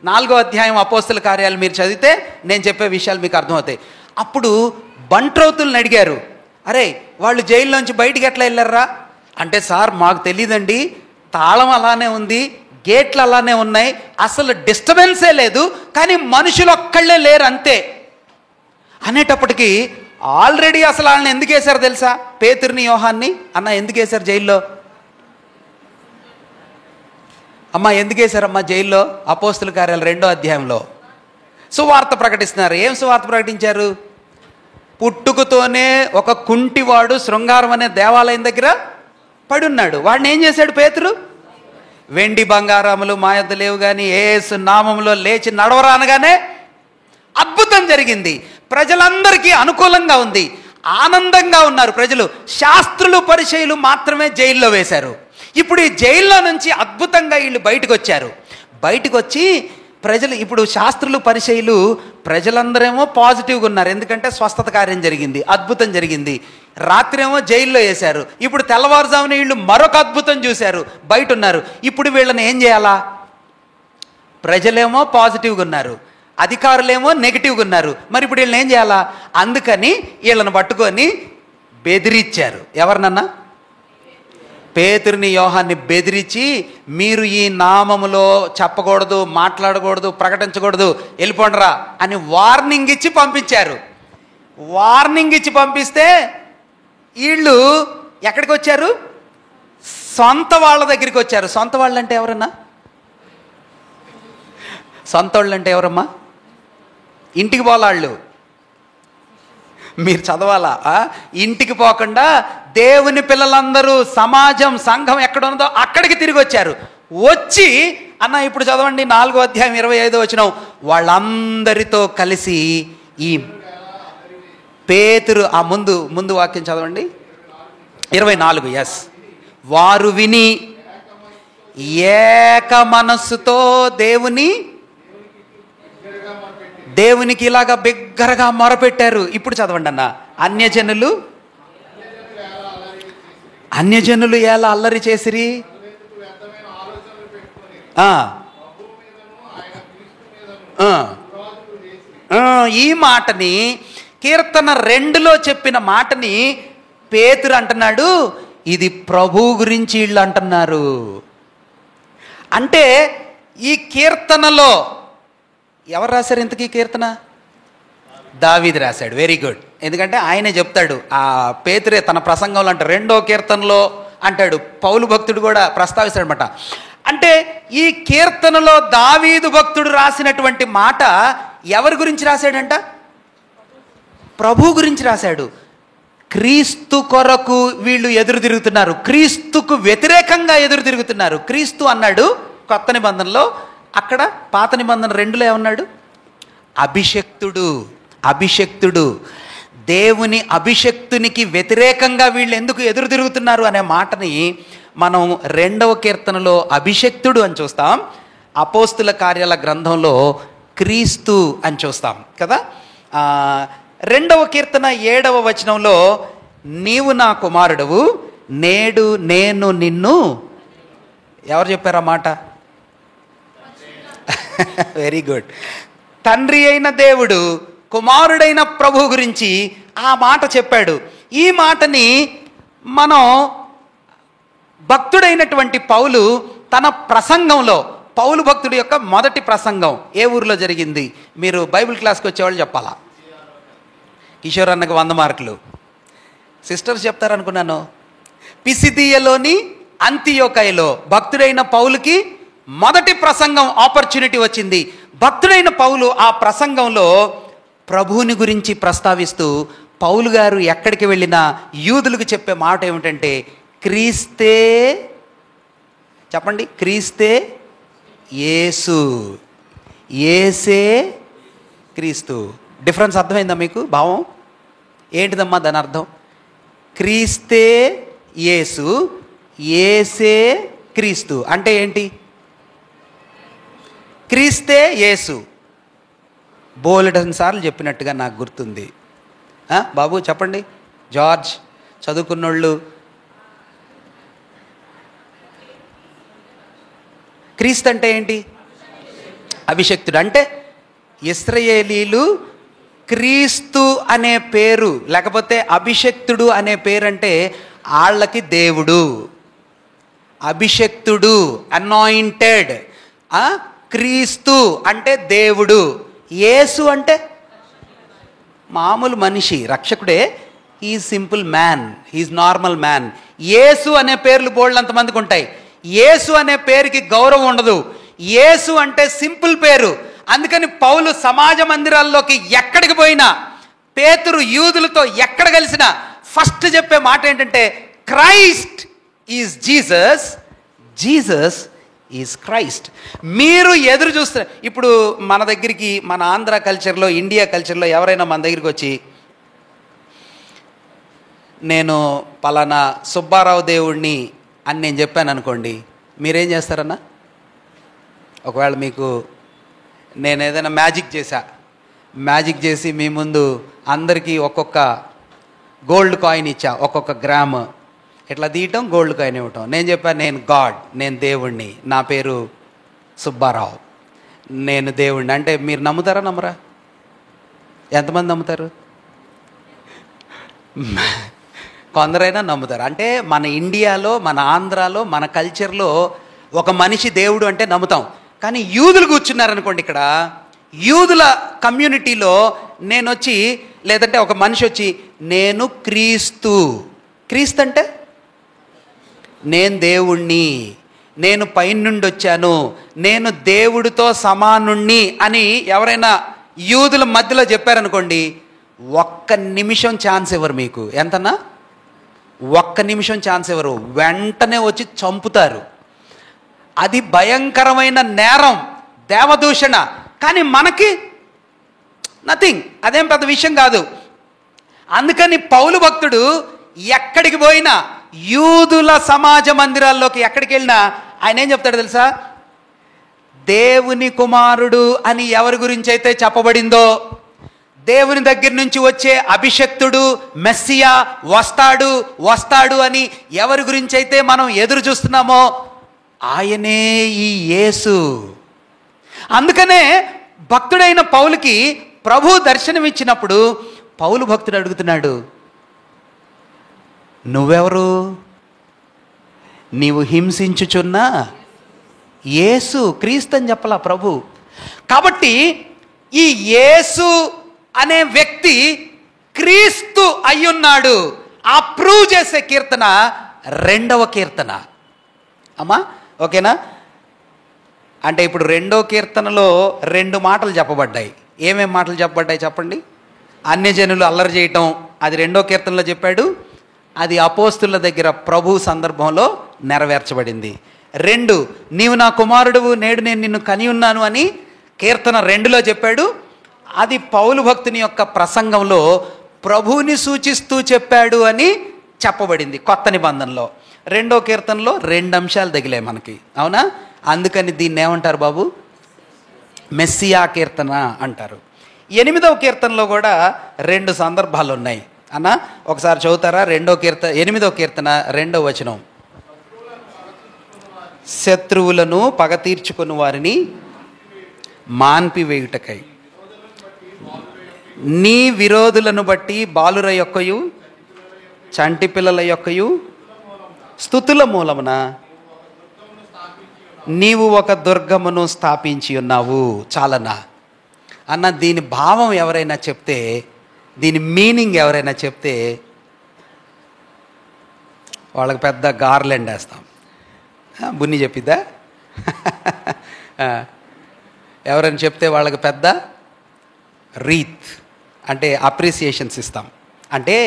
S1: 4వ అధ్యాయం అపోస్తల కార్యాలు మీరు చదివితే నేను చెప్పే విషయాలు మీకు అర్థమవుతాయి. అప్పుడు బంట్రౌతుల్ని అడిగారు, అరే వాళ్ళు జైల్లోంచి బయటికి ఎట్లా వెళ్ళారా అంటే, సార్ మాకు తెలియదండి, తాళం అలానే ఉంది, గేట్లు అలానే ఉన్నాయి, అసలు డిస్టర్బెన్సే లేదు, కానీ మనుషులు ఒక్కళ్ళే లేరు అంతే అనేటప్పటికీ ఆల్రెడీ అసలు వాళ్ళని ఎందుకు వేశారు తెలుసా? పేతురుని యోహాన్ని ఎందుకు వేశారు జైల్లో? ఎందుకు వేశారమ్మా జైల్లో? అపోస్తల కార్యాలు 2వ అధ్యాయంలో సువార్త ప్రకటిస్తున్నారు. ఏం సువార్త ప్రకటించారు? పుట్టుకతోనే ఒక కుంటివాడు శృంగారం అనే దేవాలయం దగ్గర పడున్నాడు. వాడిని ఏం చేశాడు పేతురు? వెండి బంగారములు మా యొద్ద లేవు కానీ యేసు నామములో లేచి నడవరా అనగానే అద్భుతం జరిగింది. ప్రజలందరికీ అనుకూలంగా ఉంది, ఆనందంగా ఉన్నారు ప్రజలు. శాస్త్రులు పరిచయులు మాత్రమే జైల్లో వేశారు. ఇప్పుడు ఈ జైల్లో నుంచి అద్భుతంగా వీళ్ళు బయటకు వచ్చి ప్రజలు, ఇప్పుడు శాస్త్రులు పరిచయులు ప్రజలందరేమో పాజిటివ్గా ఉన్నారు, ఎందుకంటే స్వస్థత కార్యం జరిగింది, అద్భుతం జరిగింది. రాత్రేమో జైల్లో వేశారు, ఇప్పుడు తెల్లవారుజామున వీళ్ళు మరొక అద్భుతం చూశారు, బయట ఉన్నారు. ఇప్పుడు వీళ్ళని ఏం చేయాలా? ప్రజలేమో పాజిటివ్గా ఉన్నారు, అధికారులేమో నెగిటివ్గా ఉన్నారు. మరి ఇప్పుడు వీళ్ళని ఏం చేయాలా? అందుకని వీళ్ళని పట్టుకొని బెదిరించారు. ఎవరినన్నా? పేతురుని యోహాన్ని బెదిరించి, మీరు ఈ నామములో చెప్పకూడదు, మాట్లాడకూడదు, ప్రకటించకూడదు, వెళ్ళిపోండిరా అని వార్నింగ్ ఇచ్చి పంపించారు. వార్నింగ్ ఇచ్చి పంపిస్తే వీళ్ళు ఎక్కడికి వచ్చారు? సొంత వాళ్ళ దగ్గరికి వచ్చారు. సొంత వాళ్ళు అంటే ఎవరన్నా? సొంత వాళ్ళు అంటే ఎవరమ్మా? ఇంటికి పోలాళ్ళు. మీరు చదవాలా? ఇంటికి పోకుండా దేవుని పిల్లలందరూ, సమాజం, సంఘం ఎక్కడ ఉన్నదో అక్కడికి తిరిగి వచ్చారు. వచ్చి ఇప్పుడు చదవండి 4వ అధ్యాయం 25వ వచనం, వాళ్ళందరితో కలిసి ఈ పేతురు, ముందు వాక్యం చదవండి 24. ఎస్, వారు విని ఏక మనస్సుతో దేవునికి ఇలాగా బిగ్గరగా మొరపెట్టారు. ఇప్పుడు చదవండి అన్న. అన్యజనులు ఎలా అల్లరి చేసిరి. ఈ మాటని కీర్తన 2లో చెప్పిన మాటని పేతురు అంటున్నాడు, ఇది ప్రభు గురించి వీళ్ళు అంటున్నారు. అంటే ఈ కీర్తనలో ఎవరు రాశారు ఇంతకీ కీర్తన? దావీదు రాశాడు. Very good. ఎందుకంటే ఆయనే చెప్తాడు, ఆ పేతురే తన ప్రసంగంలో అంటే 2వ కీర్తనలో అంటాడు, పౌలు భక్తుడు కూడా ప్రస్తావిస్తాడనమాట. అంటే ఈ కీర్తనలో దావీదు భక్తుడు రాసినటువంటి మాట ఎవరి గురించి రాశాడంట? ప్రభు గురించి రాశాడు. క్రీస్తు కొరకు వీళ్ళు ఎదురు తిరుగుతున్నారు, క్రీస్తుకు వ్యతిరేకంగా ఎదురు తిరుగుతున్నారు. క్రీస్తు అన్నాడు కొత్త నిబంధనలో, అక్కడ పాత నిబంధన 2లో ఏమన్నాడు? అభిషక్తుడు. దేవుని అభిషక్తునికి వ్యతిరేకంగా వీళ్ళు ఎందుకు ఎదురు తిరుగుతున్నారు అనే మాటని మనం 2వ కీర్తనలో అభిషక్తుడు అని చూస్తాం, అపోస్తుల కార్యాల గ్రంథంలో క్రీస్తు అని చూస్తాం కదా. 2వ కీర్తన 7వ వచనంలో, నీవు నా కుమారుడవు, నేడు నేను నిన్ను, ఎవరు చెప్పారు ఆ మాట? Very good. తండ్రి అయిన దేవుడు కుమారుడైన ప్రభు గురించి ఆ మాట చెప్పాడు. ఈ మాటని మనం భక్తుడైనటువంటి పౌలు తన ప్రసంగంలో పౌలు భక్తుడి యొక్క మొదటి ప్రసంగం ఏ ఊరిలో జరిగింది? మీరు బైబిల్ క్లాస్కి వచ్చేవాళ్ళు చెప్పాలా. కిషోర్ అన్నకు 100 మార్కులు, సిస్టర్స్ చెప్తారనుకున్నాను. పిసిదియలోని అంతియోకయలో భక్తుడైన పౌలుకి మొదటి ప్రసంగం ఆపర్చునిటీ వచ్చింది. భక్తుడైన పౌలు ఆ ప్రసంగంలో ప్రభువుని గురించి ప్రస్తావిస్తూ పౌలు గారు ఎక్కడికి వెళ్ళినా యూదులకు చెప్పే మాట ఏమిటంటే, క్రీస్తే, చెప్పండి, క్రీస్తే యేసు, యేసే క్రీస్తు. డిఫరెన్స్ అర్థమైందా మీకు? భావం ఏంటిదమ్మా దాని అర్థం? క్రీస్తే యేసు, యేసే క్రీస్తు అంటే ఏంటి? క్రీస్తే యేసు బోలెడన్ సార్లు చెప్పినట్టుగా నాకు గుర్తుంది. బాబు చెప్పండి, జార్జ్ చదువుకున్నోళ్ళు. క్రీస్తు అంటే ఏంటి? అభిషక్తుడు. అంటే ఇశ్రాయేలీలు క్రీస్తు అనే పేరు లేకపోతే అభిషక్తుడు అనే పేరు అంటే వాళ్ళకి దేవుడు, అభిషక్తుడు, అనాయింటెడ్. క్రీస్తు అంటే దేవుడు, యేసు అంటే మామూలు మనిషి, రక్షకుడే. హీఈ్ సింపుల్ మ్యాన్, హీఈ్ నార్మల్ మ్యాన్. యేసు అనే పేర్లు బోళ్ళంతమందికి ఉంటాయి. యేసు అనే పేరుకి గౌరవం ఉండదు. యేసు అంటే సింపుల్ పేరు. అందుకని పౌలు సమాజ మందిరాల్లోకి ఎక్కడికి పోయినా, పేతురు యూదులతో ఎక్కడ కలిసినా ఫస్ట్ చెప్పే మాట ఏంటంటే, Christ is Jesus, Jesus is Christ. మీరు ఎదురు చూస్తారు. ఇప్పుడు మన దగ్గరికి, మన ఆంధ్ర కల్చర్లో, ఇండియా కల్చర్లో ఎవరైనా మన దగ్గరికి వచ్చి, నేను పలానా సుబ్బారావు దేవుణ్ణి అని నేను చెప్పాను అనుకోండి, మీరేం చేస్తారన్నా? ఒకవేళ మీకు నేను ఏదైనా మ్యాజిక్ చేసి మీ ముందు అందరికీ ఒక్కొక్క గోల్డ్ కాయిన్ ఇచ్చా, ఒక్కొక్క గ్రామ్ ఇట్లా తీయటం, గోల్డ్ కాయిన్ ఇవ్వటం. నేను చెప్పాను, నేను గాడ్, నేను దేవుణ్ణి, నా పేరు సుబ్బారావు, నేను దేవుణ్ణి అంటే మీరు నమ్ముతారా నమ్మరా? ఎంతమంది నమ్ముతారు? కొందరైనా నమ్ముతారు. అంటే మన ఇండియాలో, మన ఆంధ్రాలో, మన కల్చర్లో ఒక మనిషి దేవుడు అంటే నమ్ముతాం. కానీ యూదులు కూర్చున్నారనుకోండి, ఇక్కడ యూదుల కమ్యూనిటీలో నేను వచ్చి, లేదంటే ఒక మనిషి వచ్చి, నేను క్రీస్తు అంటే నేను దేవుణ్ణి, నేను పైనుండి వచ్చాను, నేను దేవుడితో సమానుణ్ణి అని ఎవరైనా యూదుల మధ్యలో చెప్పారనుకోండి, ఒక్క నిమిషం ఛాన్స్ ఇవ్వరు మీకు. ఎంతన్నా? ఒక్క నిమిషం ఛాన్స్ ఇవ్వరు, వెంటనే వచ్చి చంపుతారు. అది భయంకరమైన నేరం, దేవదూషణ. కానీ మనకి నథింగ్, అదేం పెద్ద విషయం కాదు. అందుకని పౌలు భక్తుడు ఎక్కడికి పోయినా, యూదుల సమాజ మందిరాల్లోకి ఎక్కడికి వెళ్ళినా ఆయన ఏం చెప్తాడు తెలుసా? దేవుని కుమారుడు అని ఎవరి గురించి అయితే చెప్పబడిందో, దేవుని దగ్గర నుంచి వచ్చే అభిషక్తుడు, మెస్సియా వస్తాడు అని ఎవరి గురించి అయితే మనం ఎదురు చూస్తున్నామో ఆయనే ఈ యేసు. అందుకనే భక్తుడైన పౌలుకి ప్రభు దర్శనమిచ్చినప్పుడు పౌలు భక్తుడు అడుగుతున్నాడు, నువ్వెవరు? నీవు హింసించుచున్నా యేసు, క్రీస్తు అని చెప్పలా ప్రభు. కాబట్టి ఈ యేసు అనే వ్యక్తి క్రీస్తు అయ్యున్నాడు. ఆ ప్రూవ్ చేసే కీర్తన 2వ కీర్తన. అమ్మా ఓకేనా? అంటే ఇప్పుడు 2వ కీర్తనలో 2 మాటలు చెప్పబడ్డాయి. ఏమేం మాటలు చెప్పబడ్డాయి చెప్పండి? అన్యజనులు అల్లరి చేయటం, అది 2వ కీర్తనలో చెప్పాడు. అది అపోస్తుల దగ్గర ప్రభు సందర్భంలో నెరవేర్చబడింది. 2, నీవు నా కుమారుడువు, నేడు నేను నిన్ను కని ఉన్నాను అని కీర్తన 2లో చెప్పాడు. అది పౌలు భక్తుని యొక్క ప్రసంగంలో ప్రభువుని సూచిస్తూ చెప్పాడు అని చెప్పబడింది కొత్త నిబంధనలో. 2వ కీర్తనలో 2 అంశాలు తగిలాయి మనకి, అవునా? అందుకని దీన్ని ఏమంటారు బాబు? మెస్సియా కీర్తన అంటారు. 8వ కీర్తనలో కూడా 2 సందర్భాలు ఉన్నాయి అన్న. ఒకసారి చదువుతారా? 8వ కీర్తన 2వ వచనం. శత్రువులను పగ తీర్చుకుని వారిని మాన్పివేయుటకై నీ విరోధులను బట్టి బాలుర యొక్కయు చంటి పిల్లల యొక్కయు స్తుతుల మూలమున నీవు ఒక దుర్గమును స్థాపించి ఉన్నావు. చాలన్నా అన్న, దీని భావం ఎవరైనా చెప్తే, దీని మీనింగ్ ఎవరైనా చెప్తే వాళ్ళకి పెద్ద గార్లెండ్ వేస్తాం. బున్ని చెప్పిద్దా? ఎవరైనా చెప్తే వాళ్ళకి పెద్ద రీత్ అంటే అప్రిసియేషన్స్ ఇస్తాం. అంటే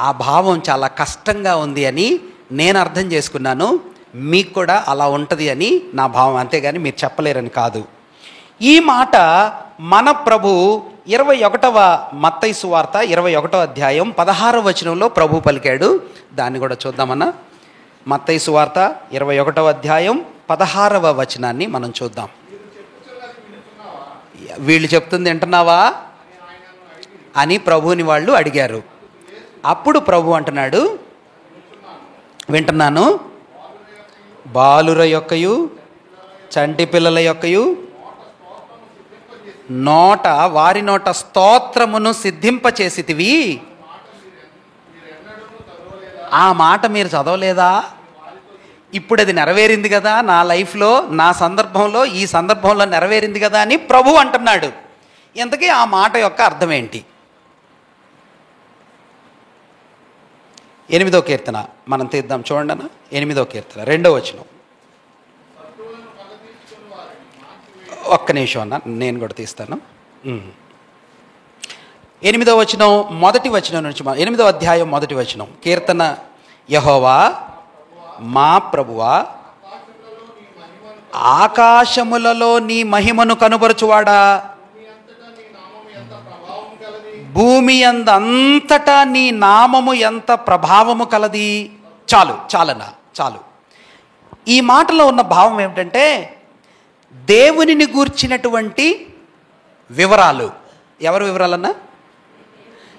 S1: ఆ భావం చాలా కష్టంగా ఉంది అని నేను అర్థం చేసుకున్నాను. మీకు కూడా అలా ఉంటుంది అని నా భావం, అంతేగాని మీరు చెప్పలేరని కాదు. ఈ మాట మన ప్రభు 21వ మత్తయి సువార్త 21వ అధ్యాయం 16వ వచనంలో ప్రభు పలికాడు. దాన్ని కూడా చూద్దామన్నా. మత్తయి సువార్త 21వ అధ్యాయం 16వ వచనాన్ని మనం చూద్దాం. వీళ్ళు చెప్తుంది వింటున్నావా అని ప్రభువుని వాళ్ళు అడిగారు. అప్పుడు ప్రభు అంటున్నాడు, వింటున్నాను. బాలుర యొక్కయు చంటి పిల్లల యొక్కయు వారి నోట స్తోత్రమును సిద్ధింపచేసితివి. ఆ మాట మీరు చదవలేదా? ఇప్పుడు అది నెరవేరింది కదా నా లైఫ్లో, నా సందర్భంలో, ఈ సందర్భంలో నెరవేరింది కదా అని ప్రభు అంటున్నాడు. ఇంతకీ ఆ మాట యొక్క అర్థం ఏంటి? 8వ కీర్తన మనం తీద్దాం, చూడండి అన్న. 8వ కీర్తన 2వ వచనం. ఒక్క నిమిషం అన్న, నేను కూడా తీస్తాను. 8వ వచనం మొదటి వచనం నుంచి, 8వ అధ్యాయం మొదటి వచనం. కీర్తన. యెహోవా మా ప్రభువా, ఆకాశములలో నీ మహిమను కనుపరచువాడా, భూమి అంతటా నీ నామము ఎంత ప్రభావము కలది. చాలన్నా, చాలు. ఈ మాటలో ఉన్న భావం ఏమిటంటే, దేవునిని గూర్చినటువంటి వివరాలు. ఎవరి వివరాలన్నా?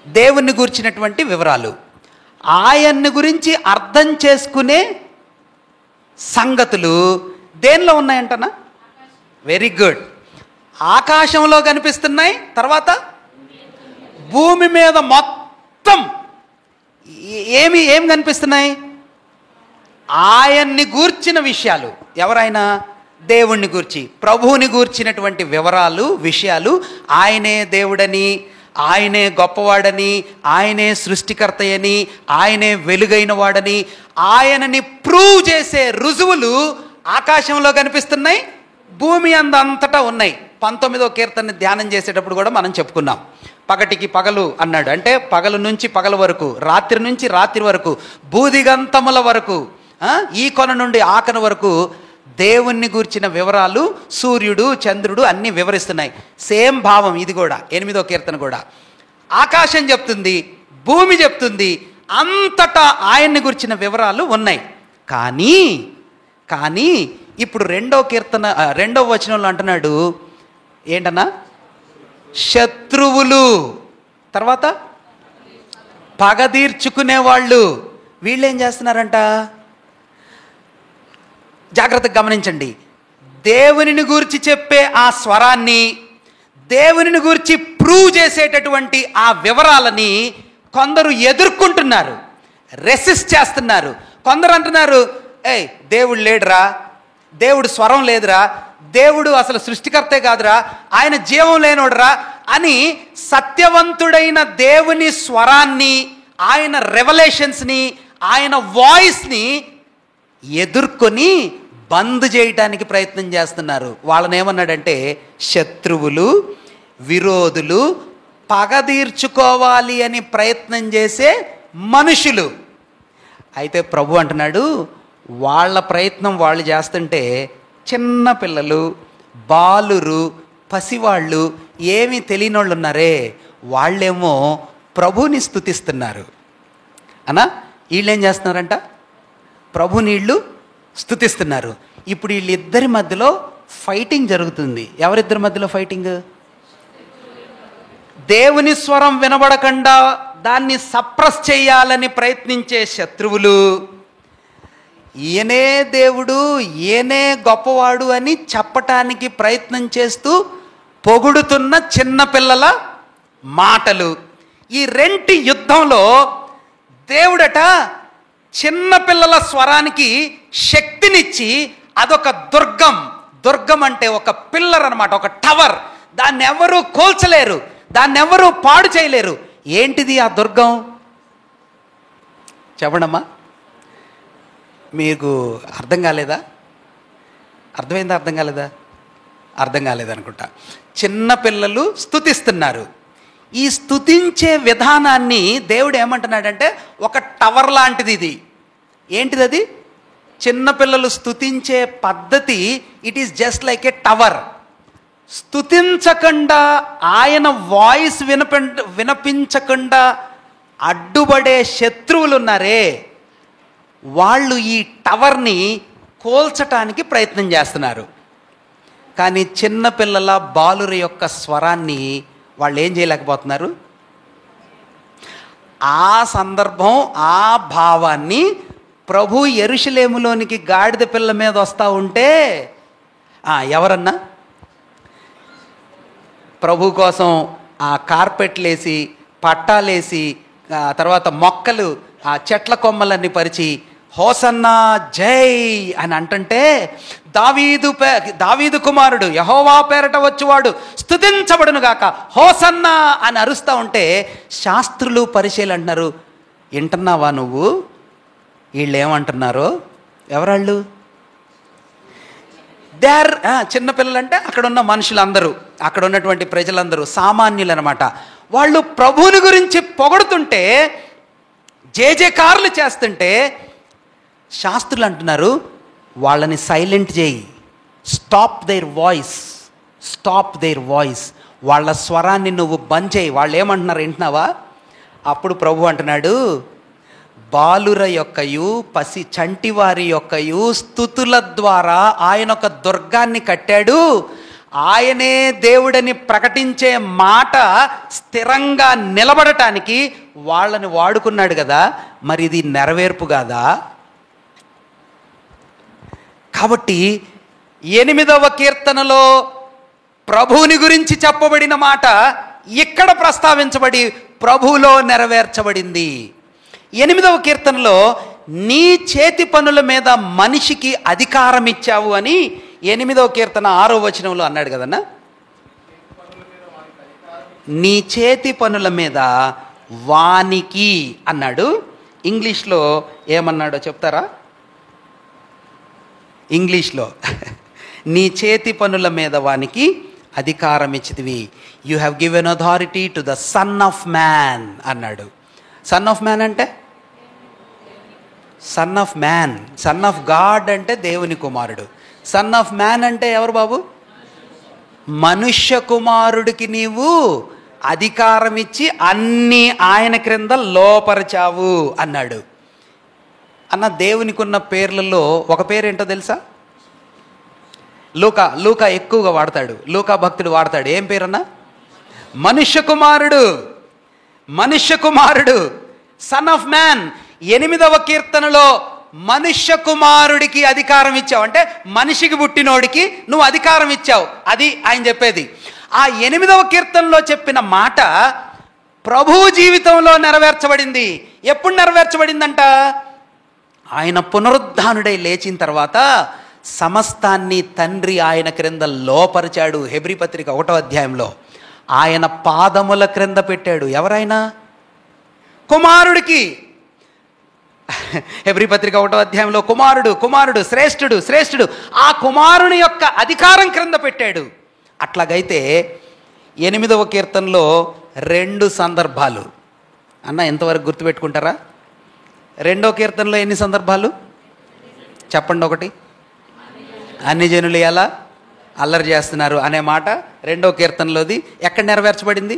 S1: దేవుని గూర్చినటువంటి వివరాలు. ఆయన్ని గురించి అర్థం చేసుకునే సంగతులు దేనిలో ఉన్నాయంటనా? Very good. ఆకాశంలో కనిపిస్తున్నాయి. తర్వాత భూమి మీద మొత్తం ఏం కనిపిస్తున్నాయి? ఆయన్ని గూర్చిన విషయాలు. ఎవరైనా దేవుణ్ణి గూర్చి, ప్రభువుని గూర్చినటువంటి విషయాలు. ఆయనే దేవుడని, ఆయనే గొప్పవాడని, ఆయనే సృష్టికర్తయని, ఆయనే వెలుగైన వాడని, ఆయనని ప్రూవ్ చేసే రుజువులు ఆకాశంలో కనిపిస్తున్నాయి, భూమి అంతటా ఉన్నాయి. 19వ కీర్తనని ధ్యానం చేసేటప్పుడు కూడా మనం చెప్పుకున్నాం. పగటికి పగలు అన్నాడు. అంటే పగలు నుంచి పగలు వరకు, రాత్రి నుంచి రాత్రి వరకు, బూదిగంతముల వరకు, ఈ కొన నుండి ఆ కొన వరకు దేవుణ్ణి గూర్చిన వివరాలు సూర్యుడు, చంద్రుడు అన్నీ వివరిస్తున్నాయి. సేమ్ భావం ఇది కూడా. 8వ కీర్తన కూడా ఆకాశం చెప్తుంది, భూమి చెప్తుంది, అంతటా ఆయన్ని గూర్చిన వివరాలు ఉన్నాయి. కానీ ఇప్పుడు 2వ కీర్తన 2వ వచనంలో అంటున్నాడు ఏంటన్నా? శత్రువులు, తర్వాత పగ తీర్చుకునేవాళ్ళు. వీళ్ళేం చేస్తున్నారంట? జాగ్రత్తగా గమనించండి. దేవునిని గూర్చి చెప్పే ఆ స్వరాన్ని, దేవునిని గూర్చి ప్రూవ్ చేసేటటువంటి ఆ వివరాలని కొందరు ఎదుర్కొంటున్నారు, రెసిస్ట్ చేస్తున్నారు. కొందరు అంటున్నారు, దేవుడు లేడురా, దేవుడు స్వరం లేదురా, దేవుడు అసలు సృష్టికర్తే కాదురా, ఆయన జీవం లేనోడురా అని సత్యవంతుడైన దేవుని స్వరాన్ని, ఆయన రెవల్యూషన్స్ని, ఆయన వాయిస్ని ఎదుర్కొని బంద్ చేయటానికి ప్రయత్నం చేస్తున్నారు. వాళ్ళని ఏమన్నాడంటే శత్రువులు, విరోధులు, పగ తీర్చుకోవాలి అని ప్రయత్నం చేసే మనుషులు. అయితే ప్రభు అంటున్నాడు, వాళ్ళ ప్రయత్నం వాళ్ళు చేస్తుంటే చిన్న పిల్లలు, బాలురు, పసివాళ్ళు, ఏమీ తెలియనోళ్ళు ఉన్నారే, వాళ్ళేమో ప్రభుని స్తుతిస్తున్నారు అన్నా. వీళ్ళేం చేస్తున్నారంట? ప్రభుని వీళ్ళు స్తుతిస్తున్నారు. ఇప్పుడు వీళ్ళిద్దరి మధ్యలో ఫైటింగ్ జరుగుతుంది. ఎవరిద్దరి మధ్యలో ఫైటింగ్? దేవుని స్వరం వినబడకుండా దాన్ని సప్రెస్ చేయాలని ప్రయత్నించే శత్రువులు, ఈయనే దేవుడు, ఈయనే గొప్పవాడు అని చెప్పటానికి ప్రయత్నం చేస్తూ పొగుడుతున్న చిన్నపిల్లల మాటలు. ఈ రెంటి యుద్ధంలో దేవుడట చిన్నపిల్లల స్వరానికి శక్తినిచ్చి అదొక దుర్గం. దుర్గం అంటే ఒక పిల్లర్ అన్నమాట, ఒక టవర్. దాన్ని ఎవరు కూల్చలేరు, దాన్ని ఎవరు పాడు చేయలేరు. ఏంటిది ఆ దుర్గం? చెప్పండమ్మా. మీకు అర్థం కాలేదా? అర్థమైందా? అర్థం కాలేదా? అర్థం కాలేదనుకుంటా. చిన్న పిల్లలు స్తుతిస్తున్నారు. ఈ స్తుతించే విధానాన్ని దేవుడు ఏమంటున్నాడంటే ఒక టవర్ లాంటిది ఇది. ఏంటిది అది? చిన్నపిల్లలు స్తుతించే పద్ధతి it is just like a tower. స్తుతించకుండా, ఆయన వాయిస్ వినిపించకుండా అడ్డుపడే శత్రువులు ఉన్నారే, వాళ్ళు ఈ టవర్ని కోల్చటానికి ప్రయత్నం చేస్తున్నారు. కానీ చిన్నపిల్లల బాలుర యొక్క స్వరాన్ని వాళ్ళు ఏం చేయలేకపోతున్నారు. ఆ సందర్భం, ఆ భావాన్ని ప్రభు యెరూషలేములోనికి గాడిద పిల్ల మీద వస్తూ ఉంటే ఎవరన్నా ప్రభు కోసం ఆ కార్పెట్లేసి, పట్టాలేసి, తర్వాత మొక్కలు, ఆ చెట్ల కొమ్మలన్నీ పరిచి హోసన్నా జై అని అంటుంటే, దావీదు కుమారుడు యెహోవా పేరట వచ్చువాడు స్తుతించబడును గాక హోసన్నా అని అరుస్తూ ఉంటే శాస్త్రులు పరిచయలు అంటున్నారు, వింటున్నావా నువ్వు? వీళ్ళు ఏమంటున్నారో? ఎవరాళ్ళు? దే ఆర్ చిన్నపిల్లలు అంటే అక్కడ ఉన్న మనుషులందరూ, అక్కడ ఉన్నటువంటి ప్రజలందరూ సామాన్యులు అనమాట. వాళ్ళు ప్రభువుని గురించి పొగడుతుంటే, జేజేకార్లు చేస్తుంటే శాస్త్రులు అంటున్నారు, వాళ్ళని సైలెంట్ చేయి, stop their voice, stop their voice, వాళ్ళ స్వరాన్ని నువ్వు బంద్ చేయి. వాళ్ళు ఏమంటున్నారు వింటున్నావా? అప్పుడు ప్రభు అంటున్నాడు, బాలుర యొక్కయు పసి చంటివారి యొక్కయు స్తుతుల ద్వారా ఆయన ఒక దుర్గాన్ని కట్టాడు. ఆయనే దేవుడని ప్రకటించే మాట స్థిరంగా నిలబడటానికి వాళ్ళని వాడుకున్నాడు కదా, మరి ఇది నెరవేర్పు కాదా? కాబట్టి 8వ కీర్తనలో ప్రభువుని గురించి చెప్పబడిన మాట ఇక్కడ ప్రస్తావించబడి ప్రభువులో నెరవేర్చబడింది. 8వ కీర్తనలో నీ చేతి పనుల మీద మనిషికి అధికారం ఇచ్చావు అని 8వ కీర్తన 6వ వచనంలో అన్నాడు కదన్నా. నీ చేతి పనుల మీద వానికి అన్నాడు. ఇంగ్లీష్లో ఏమన్నాడో చెప్తారా? ఇంగ్లీష్లో నీ చేతి పనుల మీద వానికి అధికారం ఇచ్చితివి. You have given authority to the son of man అన్నాడు. సన్ ఆఫ్ మ్యాన్ అంటే son of man, son of God అంటే దేవుని కుమారుడు. సన్ ఆఫ్ మ్యాన్ అంటే ఎవరు బాబు? మనుష్య కుమారుడికి నీవు అధికారం ఇచ్చి అన్నీ ఆయన క్రింద లోపరచావు అన్నాడు. అన్న దేవునికి ఉన్న పేర్లలో ఒక పేరు ఏంటో తెలుసా? లూకా ఎక్కువగా వాడతాడు, లూకా భక్తుడు వాడతాడు. ఏం పేరన్నా? మనుష్య కుమారుడు. మనుష్య కుమారుడు, సన్ ఆఫ్ మ్యాన్. 8వ కీర్తనలో మనుష్య కుమారుడికి అధికారం ఇచ్చావు అంటే మనిషికి పుట్టినోడికి నువ్వు అధికారం ఇచ్చావు, అది ఆయన చెప్పేది. ఆ 8వ కీర్తనలో చెప్పిన మాట ప్రభువు జీవితంలో నెరవేర్చబడింది. ఎప్పుడు నెరవేర్చబడిందంట? ఆయన పునరుద్ధానుడై లేచిన తర్వాత సమస్తాన్ని తండ్రి ఆయన క్రింద లోపరిచాడు. హెబ్రీ పత్రిక 1వ అధ్యాయంలో ఆయన పాదముల క్రింద పెట్టాడు. ఎవరైనా? కుమారుడికి. హెబ్రీ పత్రిక 1వ అధ్యాయంలో కుమారుడు శ్రేష్ఠుడు ఆ కుమారుని యొక్క అధికారం క్రింద పెట్టాడు. అట్లాగైతే 8వ కీర్తనలో 2 సందర్భాలు అన్న ఎంతవరకు గుర్తుపెట్టుకుంటారా? 2వ కీర్తనలో ఎన్ని సందర్భాలు చెప్పండి? ఒకటి, అన్ని జనులు ఎలా అల్లరి చేస్తున్నారు అనే మాట 2వ కీర్తనలోది. ఎక్కడ నెరవేర్చబడింది?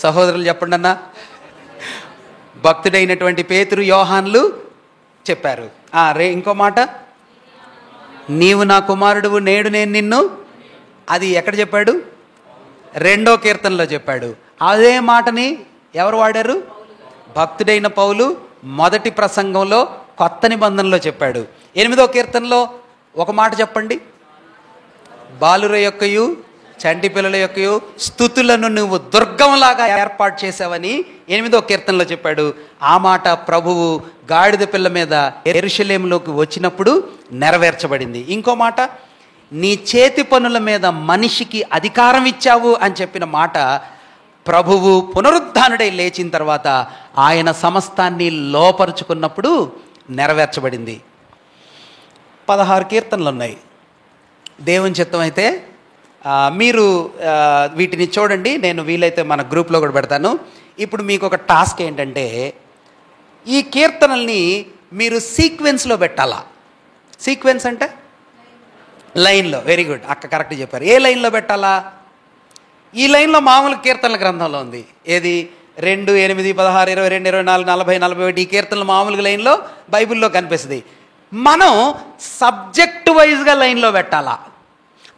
S1: సహోదరులు చెప్పండి అన్న. భక్తుడైనటువంటి పేతురు, యోహాన్లు చెప్పారు. ఇంకో మాట, నీవు నా కుమారుడువు, నేడు నేను నిన్ను, అది ఎక్కడ చెప్పాడు? 2వ కీర్తనలో చెప్పాడు. అదే మాటని ఎవరు వాడారు? భక్తుడైన పౌలు మొదటి ప్రసంగంలో కొత్త నిబంధనలో చెప్పాడు. 8వ కీర్తనలో ఒక మాట చెప్పండి. బాలుర యొక్కయు చంటి పిల్లల యొక్క స్తుతులను నువ్వు దుర్గంలాగా ఏర్పాటు చేసావని 8వ కీర్తనలో చెప్పాడు. ఆ మాట ప్రభువు గాడిద పిల్ల మీద యెరూషలేములోకి వచ్చినప్పుడు నెరవేర్చబడింది. ఇంకో మాట, నీ చేతి పనుల మీద మనిషికి అధికారం ఇచ్చావు అని చెప్పిన మాట ప్రభువు పునరుద్ధానుడై లేచిన తర్వాత ఆయన సమస్తాన్ని లోపరుచుకున్నప్పుడు నెరవేర్చబడింది. 16 కీర్తనలు ఉన్నాయి. దేవుని చిత్తం అయితే మీరు వీటిని చూడండి. నేను వీలైతే మన గ్రూప్లో కూడా పెడతాను. ఇప్పుడు మీకు ఒక టాస్క్ ఏంటంటే, ఈ కీర్తనల్ని మీరు సీక్వెన్స్లో పెట్టాలా. సీక్వెన్స్ అంటే లైన్లో. వెరీ గుడ్, అక్క కరెక్ట్ చెప్పారు. ఏ లైన్లో పెట్టాలా? ఈ లైన్లో మామూలు కీర్తనల గ్రంథంలో ఉంది. ఏది? 2, 8, 16, 22, 24, 40, 41 ఈ కీర్తనలు మామూలుగా లైన్లో బైబిల్లో కనిపిస్తుంది. మనం సబ్జెక్ట్ వైజ్గా లైన్లో పెట్టాలా.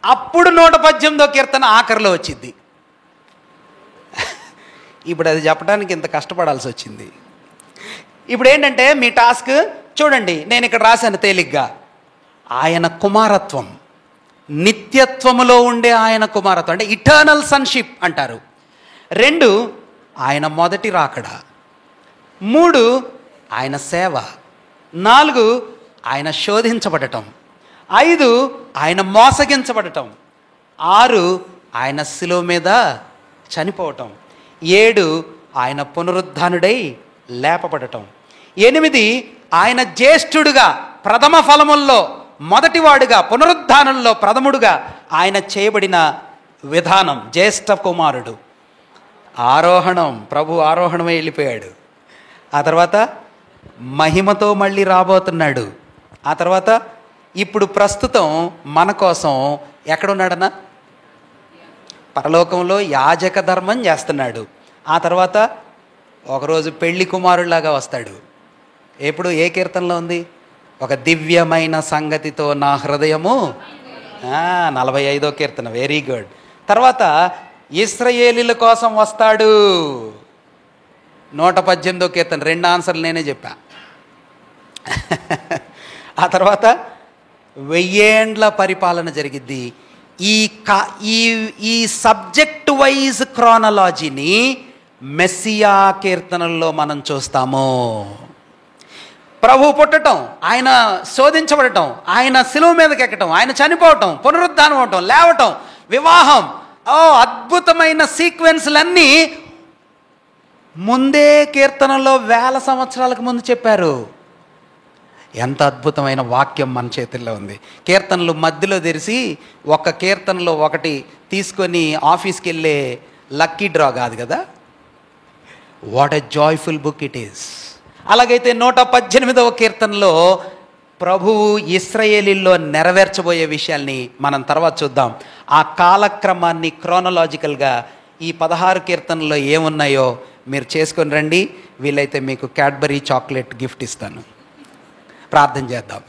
S1: అప్పుడు 118వ కీర్తన ఆఖరిలో వచ్చింది. ఇప్పుడు అది చెప్పడానికి ఇంత కష్టపడాల్సి వచ్చింది. ఇప్పుడు ఏంటంటే మీ టాస్క్ చూడండి, నేను ఇక్కడ రాశాను తేలిగ్గా, ఆయన కుమారత్వం, నిత్యత్వములో ఉండే ఆయన కుమారత్వం అంటే ఇటర్నల్ సన్షిప్ అంటారు. 2 ఆయన మొదటి రాకడ. 3 ఆయన సేవ. 4 ఆయన శోధించబడటం. 5 ఆయన మోసగించబడటం. 6 ఆయన శిలువ మీద చనిపోవటం. 7 ఆయన పునరుద్ధానుడై లేపబడటం. 8 ఆయన జ్యేష్ఠుడుగా ప్రథమ ఫలముల్లో మొదటివాడుగా పునరుద్ధానంలో ప్రథముడుగా ఆయన చేయబడిన విధానం, జ్యేష్ఠ కుమారుడు. ఆరోహణం, ప్రభు ఆరోహణమై వెళ్ళిపోయాడు. ఆ తర్వాత మహిమతో మళ్ళీ రాబోతున్నాడు. ఆ తర్వాత ఇప్పుడు ప్రస్తుతం మన కోసం ఎక్కడున్నాడన్నా? పరలోకంలో యాజక ధర్మం చేస్తున్నాడు. ఆ తర్వాత ఒకరోజు పెళ్లి కుమారుడిలాగా వస్తాడు. ఎప్పుడు? ఏ కీర్తనలో ఉంది? ఒక దివ్యమైన సంగతితో నా హృదయము, 45వ కీర్తన. Very good. తర్వాత ఇశ్రాయేలీల కోసం వస్తాడు, 118వ కీర్తన. 2 ఆన్సర్లు నేనే చెప్పా. ఆ తర్వాత 1000 ఏండ్ల పరిపాలన జరిగిద్ది. ఈ సబ్జెక్ట్ వైజ్ క్రానలాజీని మెస్సియా కీర్తనల్లో మనం చూస్తాము. ప్రభు పుట్టడం, ఆయన శోధించబడటం, ఆయన శిలువ మీదకి ఎక్కటం, ఆయన చనిపోవటం, పునరుద్ధానం అవటం, లేవటం, వివాహం, అద్భుతమైన సీక్వెన్స్లన్నీ ముందే కీర్తనలో 1000 సంవత్సరాలకు ముందు చెప్పారు. ఎంత అద్భుతమైన వాక్యం మన చేతుల్లో ఉంది. కీర్తనలు మధ్యలో తెరిచి ఒక కీర్తనలో ఒకటి తీసుకొని ఆఫీస్కి వెళ్ళే లక్కీ డ్రా కాదు కదా. What a joyful book it is. అలాగైతే 118వ కీర్తనలో ప్రభువు ఇశ్రాయేలీల్లో నెరవేర్చబోయే విషయాల్ని మనం తర్వాత చూద్దాం. ఆ కాలక్రమాన్ని క్రోనలాజికల్గా ఈ 16 కీర్తనలో ఏమున్నాయో మీరు చేసుకొని రండి. వీలైతే మీకు క్యాడ్బరీ చాక్లెట్ గిఫ్ట్ ఇస్తాను. ప్రార్థన చేద్దాం.